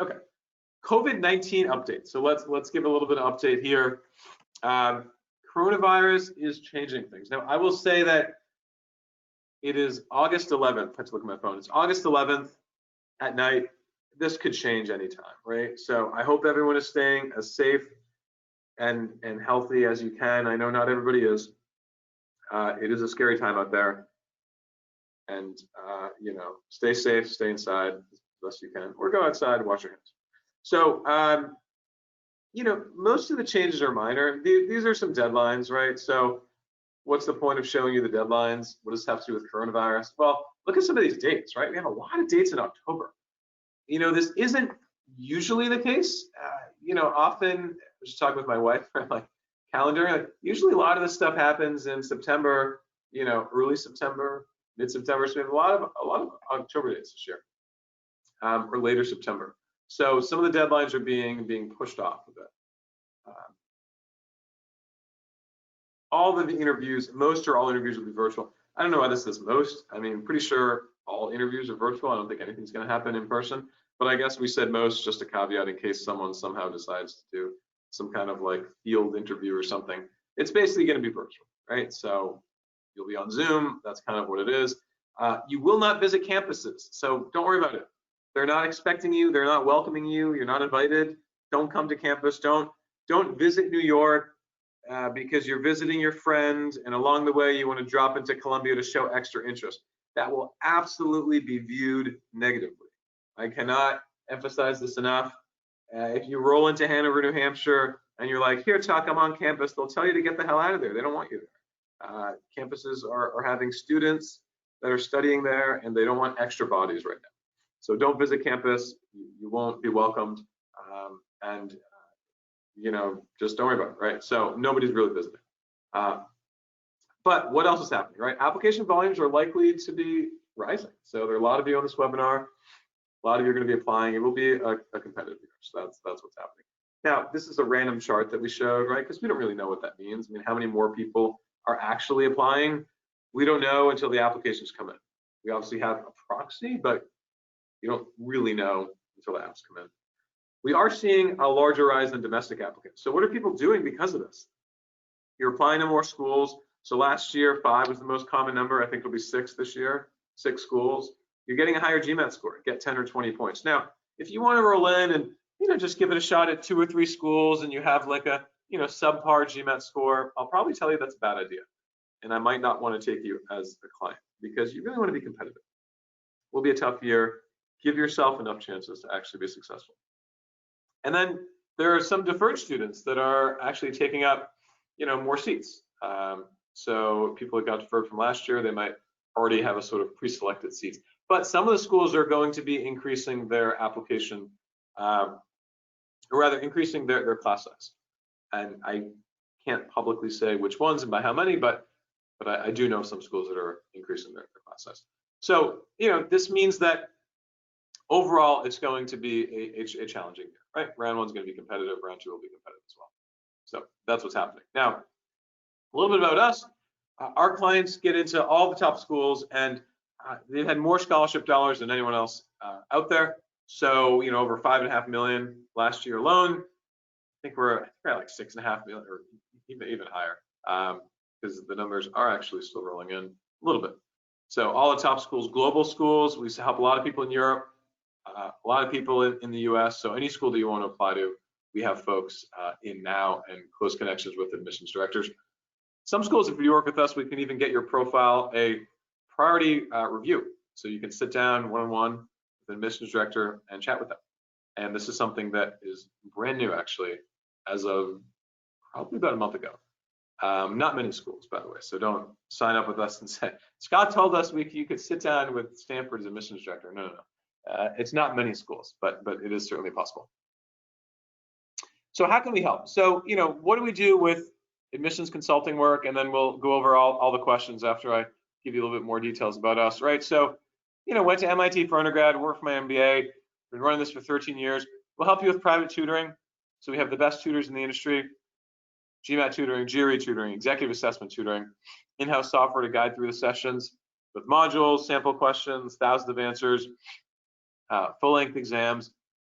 Okay, COVID-19 update. So let's give a little bit of update here. Coronavirus is changing things. Now, I will say that it is August 11th. I have to look at my phone. It's August 11th at night. This could change anytime, right? So I hope everyone is staying as safe and healthy as you can. I know not everybody is. It is a scary time out there. And, you know, stay safe, stay inside as best you can, or go outside and wash your hands. So, you know, most of the changes are minor. These are some deadlines, right? So what's the point of showing you the deadlines? What does this have to do with coronavirus? Well, look at some of these dates, right? We have a lot of dates in October. You know, this isn't usually the case. You know, often, I was just talking with my wife, like calendar, like usually a lot of this stuff happens in September, you know, early September, mid-September. So we have a lot of October dates this year, or later September. So some of the deadlines are being pushed off a bit. All of the interviews, most or all interviews will be virtual. I don't know why this says most. I mean, pretty sure all interviews are virtual. I don't think anything's going to happen in person, but I guess we said most just a caveat in case someone somehow decides to do some kind of like field interview or something. It's basically going to be virtual, right? So you'll be on Zoom. That's kind of what it is. You will not visit campuses, so don't worry about it. They're not expecting you. They're not welcoming you. You're not invited. Don't come to campus. Don't visit New York because you're visiting your friend, and along the way you want to drop into Columbia to show extra interest. That will absolutely be viewed negatively. I cannot emphasize this enough. If you roll into Hanover, New Hampshire, and you're like, here, Chuck, I'm on campus, they'll tell you to get the hell out of there. They don't want you there. Campuses are having students that are studying there, and they don't want extra bodies right now. So don't visit campus. You won't be welcomed. And you know, just don't worry about it, right? So nobody's really visiting. But what else is happening, right? Application volumes are likely to be rising. So there are a lot of you on this webinar. A lot of you are going to be applying. It will be a competitive year. So that's what's happening. Now, this is a random chart that we showed, right? Because we don't really know what that means. I mean, how many more people are actually applying? We don't know until the applications come in. We obviously have a proxy, but you don't really know until the apps come in. We are seeing a larger rise in domestic applicants. So what are people doing because of this? You're applying to more schools. So last year, 5 was the most common number. I think it'll be 6 this year, 6 schools. You're getting a higher GMAT score, get 10 or 20 points. Now, if you want to roll in and, you know, just give it a shot at 2 or 3 schools and you have like a, you know, subpar GMAT score, I'll probably tell you that's a bad idea. And I might not want to take you as a client. because you really want to be competitive. It will be a tough year. Give yourself enough chances to actually be successful. And then there are some deferred students that are actually taking up, more seats. So people that got deferred from last year, they might already have a sort of pre-selected seats. But some of the schools are going to be increasing their application, or rather increasing their class size. And I can't publicly say which ones and by how many, but I do know some schools that are increasing their class size. So, this means that overall it's going to be a challenging year, right? Round one's going to be competitive, round two will be competitive as well. So that's what's happening. Now, a little bit about us. Our clients get into all the top schools, and they've had more scholarship dollars than anyone else out there. So, over 5.5 million last year alone. I think we're at like 6.5 million, or even higher, because the numbers are actually still rolling in a little bit. So all the top schools, global schools, we help a lot of people in Europe, a lot of people in the US. So any school that you want to apply to, we have folks in now and close connections with admissions directors. Some schools, if you work with us, we can even get your profile a priority review. So you can sit down one-on-one with an admissions director and chat with them. And this is something that is brand new, actually, as of probably about a month ago. Not many schools, by the way, so don't sign up with us and say, Scott told us you could sit down with Stanford's admissions director. No. It's not many schools, but it is certainly possible. So how can we help? So, what do we do with admissions consulting work? And then we'll go over all the questions after I give you a little bit more details about us, right? So, went to MIT for undergrad, worked for my MBA, been running this for 13 years. We'll help you with private tutoring. So we have the best tutors in the industry: GMAT tutoring, GRE tutoring, executive assessment tutoring, in-house software to guide through the sessions with modules, sample questions, thousands of answers, full-length exams.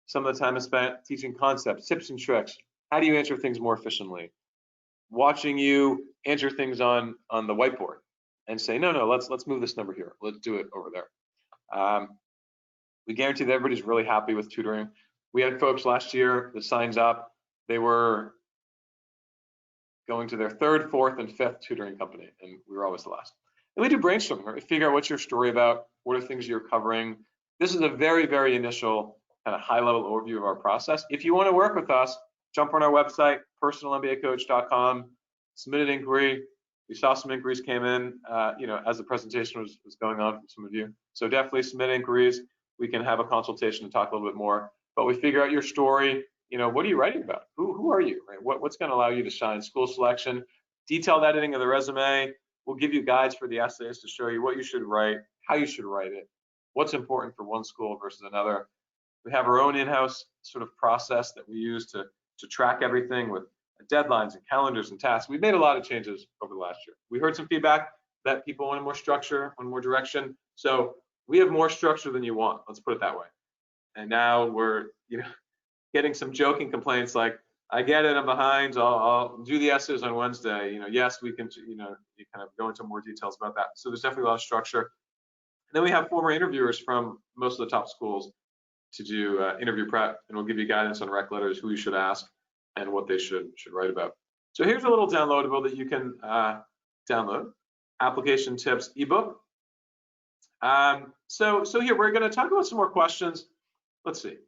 Some of the time is spent teaching concepts, tips and tricks. How do you answer things more efficiently? Watching you answer things on the whiteboard and say, no, let's move this number here. Let's do it over there. We guarantee that everybody's really happy with tutoring. We had folks last year that signed up. They were going to their third, fourth, and fifth tutoring company, and we were always the last. And we do brainstorming, right? We figure out what's your story about, what are things you're covering. This is a very, very initial kind of high-level overview of our process. If you want to work with us, jump on our website, personalmbacoach.com, submit an inquiry. We saw some inquiries came in, as the presentation was going on from some of you. So definitely submit inquiries. We can have a consultation and talk a little bit more. But we figure out your story. What are you writing about? Who are you? Right? What's going to allow you to shine? School selection, detailed editing of the resume. We'll give you guides for the essays to show you what you should write, how you should write it, what's important for one school versus another. We have our own in-house sort of process that we use to track everything with deadlines and calendars and tasks. We've made a lot of changes over the last year. We heard some feedback that people wanted more structure, wanted more direction. So we have more structure than you want. Let's put it that way. And now we're, getting some joking complaints like, I get it, I'm behind, I'll do the essays on Wednesday. Yes, we can, you kind of go into more details about that. So there's definitely a lot of structure. And then we have former interviewers from most of the top schools to do interview prep, and we'll give you guidance on rec letters, who you should ask, and what they should write about. So here's a little downloadable that you can download, application tips ebook. So here we're going to talk about some more questions. Let's see.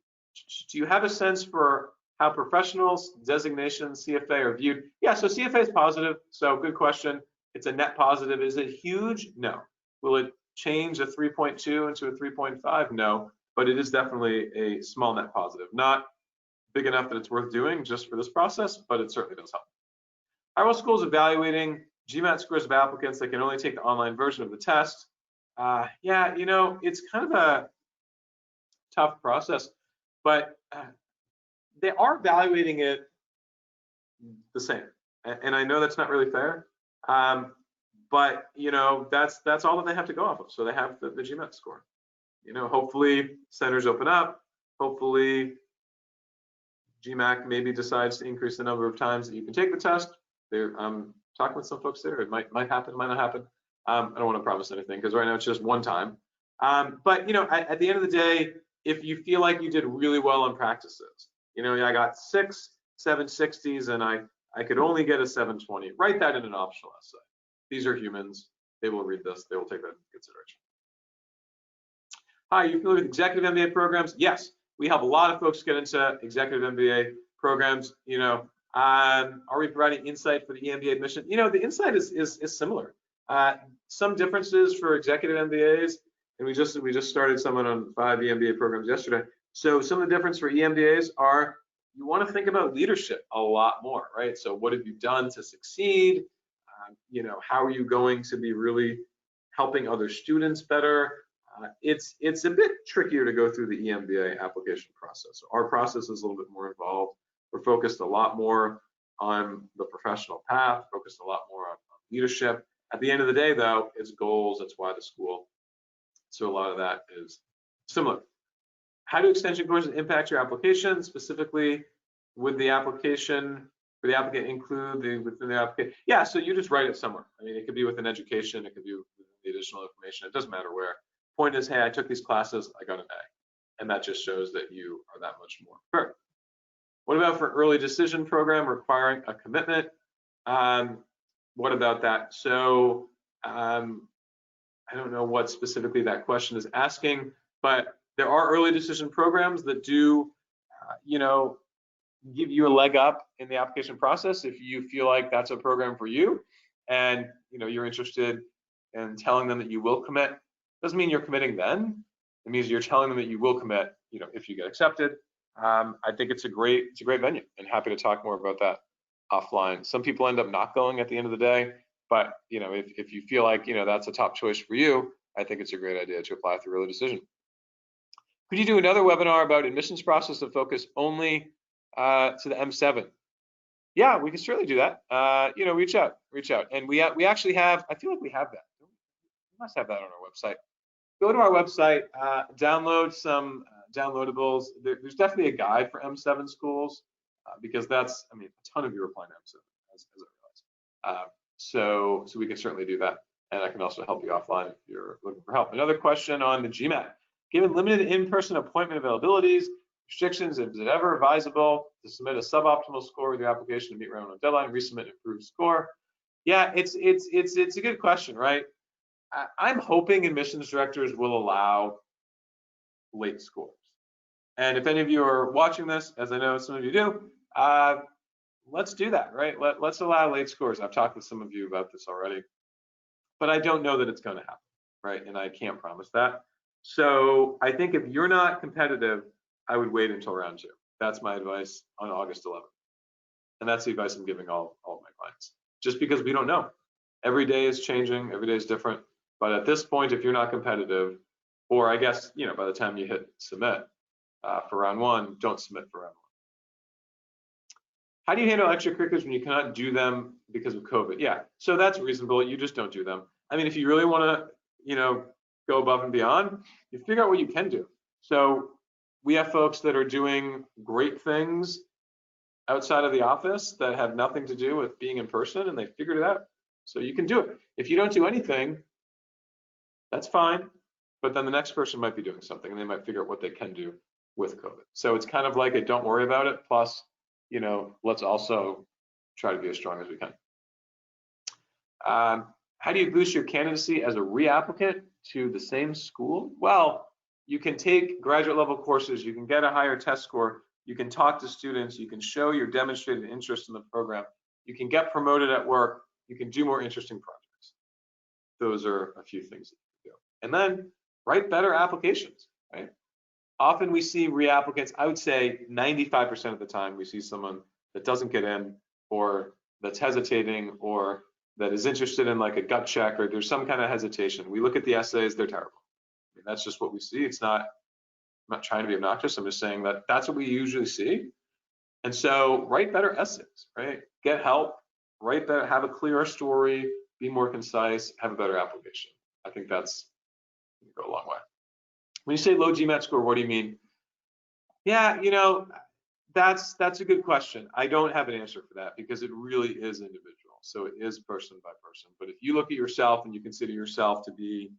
Do you have a sense for how professionals, designations, CFA are viewed? Yeah, so CFA is positive, so good question. It's a net positive. Is it huge? No. Will it change a 3.2 into a 3.5? No, but it is definitely a small net positive. Not big enough that it's worth doing just for this process, but it certainly does help. How are schools evaluating GMAT scores of applicants that can only take the online version of the test? Yeah, it's kind of a tough process, but they are evaluating it the same. And I know that's not really fair, but that's all that they have to go off of. So they have the GMAT score. Hopefully centers open up. Hopefully GMAC maybe decides to increase the number of times that you can take the test. I'm talking with some folks there. It might happen, might not happen. I don't want to promise anything because right now it's just one time. But at the end of the day, if you feel like you did really well on practices, I got 6 760s and I could only get a 720. Write that in an optional essay. These are humans. they will read this, they will take that into consideration. Hi, you familiar with executive MBA programs? Yes, we help a lot of folks get into executive MBA programs. Are we providing insight for the EMBA admission? The insight is similar. Some differences for executive MBAs, and we just started someone on 5 EMBA programs yesterday. So some of the difference for EMBAs are you want to think about leadership a lot more, right? So what have you done to succeed? How are you going to be really helping other students better? It's a bit trickier to go through the EMBA application process. Our process is a little bit more involved. We're focused a lot more on the professional path, focused a lot more on leadership. At the end of the day, though, it's goals. That's why the school. So a lot of that is similar. How do extension courses impact your application? Specifically, would the application for the applicant include within the application? Yeah, so you just write it somewhere. I mean, it could be within education, it could be with the additional information. It doesn't matter where. Point is, hey, I took these classes, I got an A, and that just shows that you are that much more prepared. What about for early decision program requiring a commitment? What about that? So I don't know what specifically that question is asking, but there are early decision programs that do, give you a leg up in the application process if you feel like that's a program for you, and you're interested in telling them that you will commit. Doesn't mean you're committing then. It means you're telling them that you will commit, if you get accepted. I think it's a great venue, and happy to talk more about that offline. Some people end up not going at the end of the day, but if you feel like that's a top choice for you, I think it's a great idea to apply through early decision. Could you do another webinar about admissions process to focus only to the M7? Yeah, we can certainly do that. Reach out, and we actually have. I feel like we have that. We must have that on our website. Go to our website, download some downloadables. There's definitely a guide for M7 schools because that's, a ton of you are applying to M7, as I realize. So we can certainly do that, and I can also help you offline if you're looking for help. Another question on the GMAT. Given limited in-person appointment availabilities, restrictions, is it ever advisable to submit a suboptimal score with your application to meet round one deadline, resubmit improved score? Yeah, it's a good question, right? I'm hoping admissions directors will allow late scores. And if any of you are watching this, as I know some of you do, let's do that, right? Let's allow late scores. I've talked with some of you about this already, but I don't know that it's going to happen, right? And I can't promise that. So I think if you're not competitive, I would wait until round 2. That's my advice on August 11th. And that's the advice I'm giving all of my clients, just because we don't know. Every day is changing, every day is different. But at this point, if you're not competitive, or I guess, by the time you hit submit for round 1, don't submit for round 1. How do you handle extracurriculars when you cannot do them because of COVID? Yeah, so that's reasonable. You just don't do them. If you really want to, go above and beyond, you figure out what you can do. So we have folks that are doing great things outside of the office that have nothing to do with being in person, and they figured it out. So you can do it. If you don't do anything, that's fine. But then the next person might be doing something, and they might figure out what they can do with COVID. So it's kind of like a don't worry about it. Plus, let's also try to be as strong as we can. How do you boost your candidacy as a reapplicant to the same school? Well, you can take graduate level courses, you can get a higher test score, you can talk to students, you can show your demonstrated interest in the program, you can get promoted at work, you can do more interesting projects. Those are a few things that you can do. And then write better applications, right? Often we see reapplicants, I would say 95% of the time we see someone that doesn't get in, or that's hesitating, or that is interested in like a gut check, or there's some kind of hesitation. We look at the essays, they're terrible. That's just what we see. I'm not trying to be obnoxious. I'm just saying that that's what we usually see. And so write better essays, right? Get help, write better, have a clearer story, be more concise, have a better application. I think that's go a long way. When you say low GMAT score, what do you mean? Yeah, that's a good question. I don't have an answer for that because it really is individual. So it is person by person. But if you look at yourself and you consider yourself to be,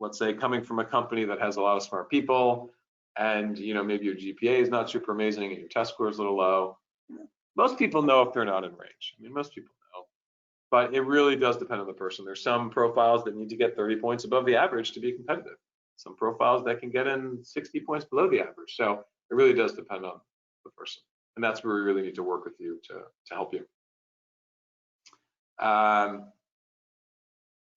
let's say coming from a company that has a lot of smart people, and maybe your GPA is not super amazing and your test score is a little low, most people know if they're not in range. Most people know. but it really does depend on the person. There's some profiles that need to get 30 points above the average to be competitive. Some profiles that can get in 60 points below the average. So it really does depend on the person. And that's where we really need to work with you to help you.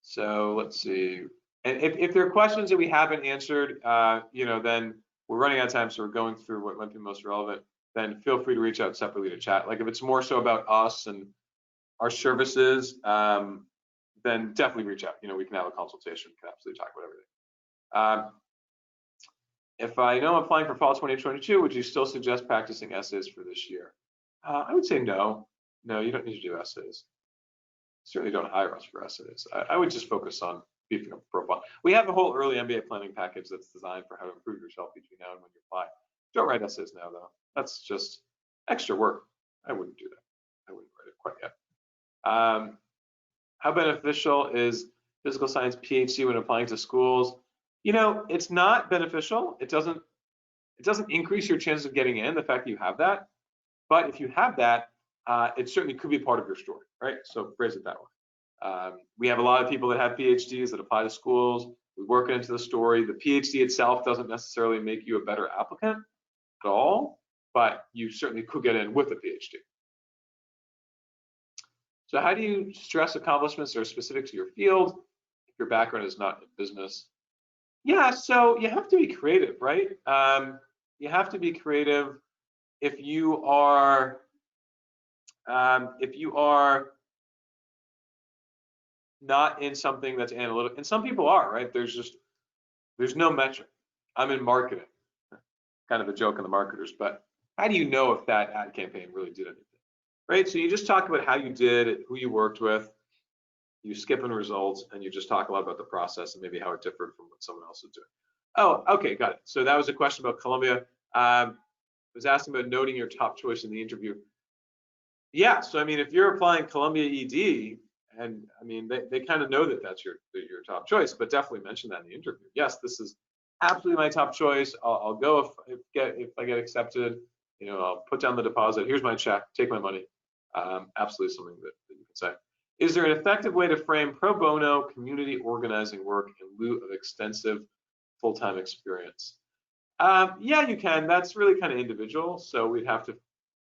So let's see. And if there are questions that we haven't answered, then we're running out of time, so we're going through what might be most relevant. Then feel free to reach out separately to chat. Like if it's more so about us and our services, then definitely reach out. We can have a consultation. We can absolutely talk about everything. If I know I'm applying for fall 2022, would you still suggest practicing essays for this year? I would say no. No, you don't need to do essays. Certainly don't hire us for essays. I would just focus on beefing up the profile. We have a whole early MBA planning package that's designed for how to improve yourself between now and when you apply. Don't write essays now, though. That's just extra work. I wouldn't do that. I wouldn't write it quite yet. How beneficial is physical science PhD when applying to schools? It's not beneficial. It doesn't increase your chances of getting in, the fact that you have that. But if you have that, it certainly could be part of your story, right? So phrase it that way. We have a lot of people that have PhDs that apply to schools. We work it into the story. The PhD itself doesn't necessarily make you a better applicant at all, but you certainly could get in with a PhD. So how do you stress accomplishments that are specific to your field if your background is not in business? Yeah, so you have to be creative, right? You have to be creative if you are not in something that's analytical, and some people are, right? There's no metric. I'm in marketing, kind of a joke on the marketers, but how do you know if that ad campaign really did anything, right? So you just talk about how you did it, who you worked with, you skip in results, and you just talk a lot about the process and maybe how it differed from what someone else is doing. Oh, okay, got it. So that was a question about Columbia. I was asking about noting your top choice in the interview. Yeah, so I mean, if you're applying Columbia ED, and I mean, they kind of know that that's your top choice, but definitely mention that in the interview. Yes, this is absolutely my top choice. I'll go if I get accepted. I'll put down the deposit. Here's my check. Take my money. Absolutely something that you can say. Is there an effective way to frame pro bono community organizing work in lieu of extensive full-time experience? Yeah, you can. That's really kind of individual, so we'd have to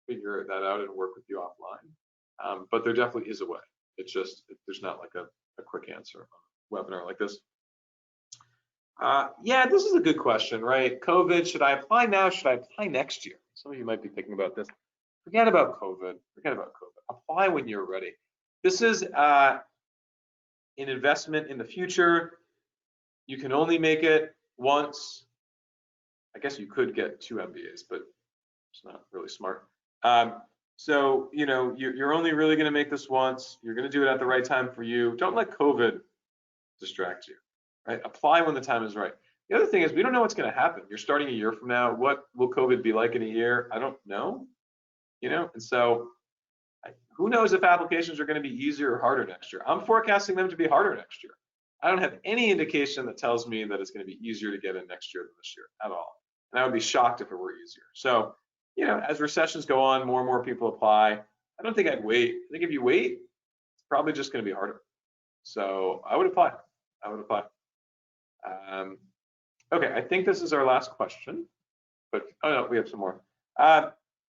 figure that out and work with you offline. But there definitely is a way. It's just there's not like a quick answer on a webinar like this. Yeah, this is a good question, right? COVID, should I apply now? Should I apply next year? Some of you might be thinking about this. Forget about COVID. Forget about COVID. Apply when you're ready. This is an investment in the future. You can only make it once. I guess you could get 2 MBAs, but it's not really smart. So you're only really going to make this once. You're going to do it at the right time for you. Don't let COVID distract you, right? Apply when the time is right. The other thing is we don't know what's going to happen. You're starting a year from now. What will COVID be like in a year? I don't know, and so who knows if applications are going to be easier or harder next year. I'm forecasting them to be harder next year. I don't have any indication that tells me that it's going to be easier to get in next year than this year at all. And I would be shocked if it were easier. So, as recessions go on, more and more people apply. I don't think I'd wait. I think if you wait, it's probably just going to be harder. So I would apply. Okay, I think this is our last question, but oh no, we have some more.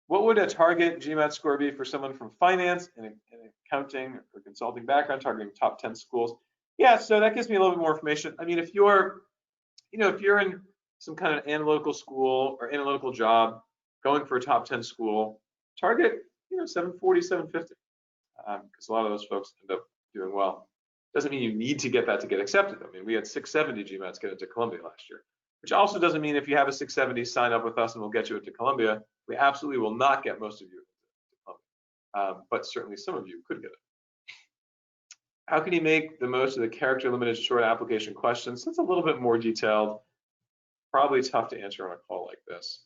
What would a target GMAT score be for someone from finance and accounting or consulting background targeting top 10 schools? Yeah, so that gives me a little bit more information. I mean, if you're in some kind of analytical school or analytical job, going for a top 10 school, target 740, 750, because a lot of those folks end up doing well. Doesn't mean you need to get that to get accepted. I mean, we had 670 GMATs get into Columbia last year, which also doesn't mean if you have a 670, sign up with us and we'll get you into Columbia. We absolutely will not get most of you into Columbia, but certainly some of you could get it. How can you make the most of the character limited short application questions? That's a little bit more detailed, probably tough to answer on a call like this.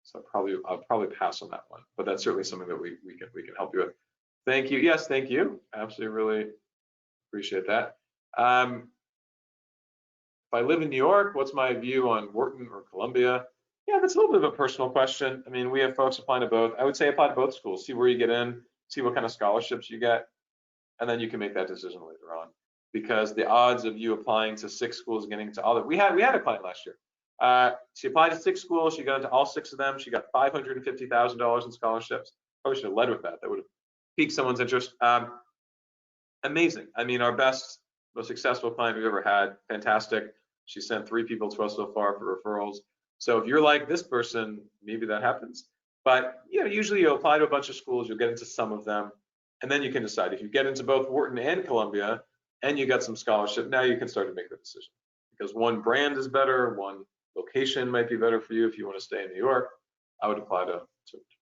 So I'll probably pass on that one, but that's certainly something that we can help you with. Thank you. Yes, thank you. Absolutely, really appreciate that. If I live in New York, what's my view on Wharton or Columbia? Yeah, that's a little bit of a personal question. I mean, we have folks applying to both. I would say apply to both schools, see where you get in. see what kind of scholarships you get, and then you can make that decision later on. Because the odds of you applying to 6 schools, getting to all that, we had a client last year. She applied to 6 schools. She got into all 6 of them. She got $550,000 in scholarships. Probably should have led with that. That would have piqued someone's interest. Amazing. I mean, our best, most successful client we've ever had. Fantastic. She sent 3 people to us so far for referrals. So if you're like this person, maybe that happens. But usually you apply to a bunch of schools, you'll get into some of them, and then you can decide. If you get into both Wharton and Columbia, and you got some scholarship, now you can start to make the decision. Because one brand is better, one location might be better for you if you want to stay in New York. I would apply to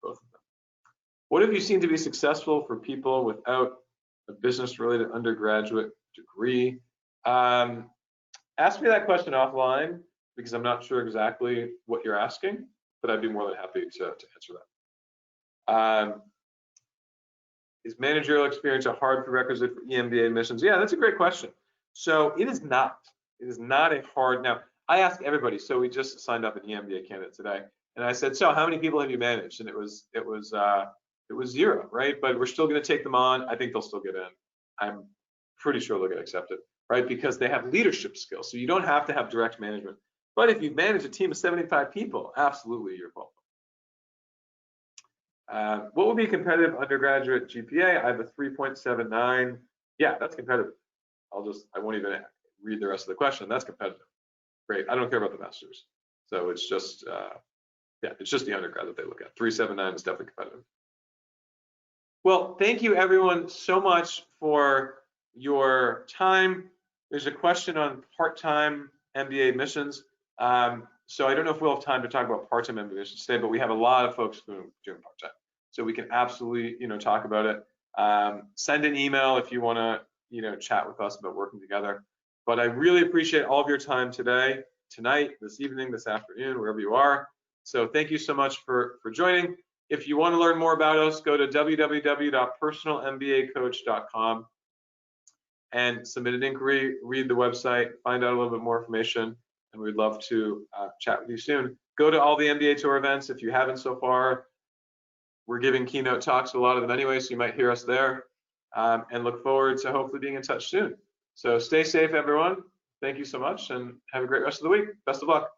both of them. What have you seen to be successful for people without a business-related undergraduate degree? Ask me that question offline, because I'm not sure exactly what you're asking, but I'd be more than happy to answer that. Is managerial experience a hard prerequisite for EMBA admissions? Yeah, that's a great question. So it is not. It is not a hard. Now, I ask everybody. So we just signed up an EMBA candidate today, and I said, so how many people have you managed? And it was 0, right? But we're still going to take them on. I think they'll still get in. I'm pretty sure they'll get accepted, right? Because they have leadership skills. So you don't have to have direct management. But if you manage a team of 75 people, absolutely you're qualified. What would be a competitive undergraduate GPA? I have a 3.79. Yeah, that's competitive. I won't even read the rest of the question. That's competitive. Great. I don't care about the masters. So it's just, it's just the undergrad that they look at. 3.79 is definitely competitive. Well, thank you everyone so much for your time. There's a question on part-time MBA admissions. So I don't know if we'll have time to talk about part-time MBA admissions today, but we have a lot of folks doing part-time. So we can absolutely, talk about it. Send an email if you want to, chat with us about working together. But I really appreciate all of your time today, tonight, this evening, this afternoon, wherever you are. So thank you so much for joining. If you want to learn more about us, go to www.personalmbacoach.com and submit an inquiry, read the website, find out a little bit more information, and we'd love to chat with you soon. Go to all the MBA Tour events if you haven't so far. We're giving keynote talks to a lot of them anyway, so you might hear us there, and look forward to hopefully being in touch soon. So stay safe, everyone. Thank you so much, and have a great rest of the week. Best of luck.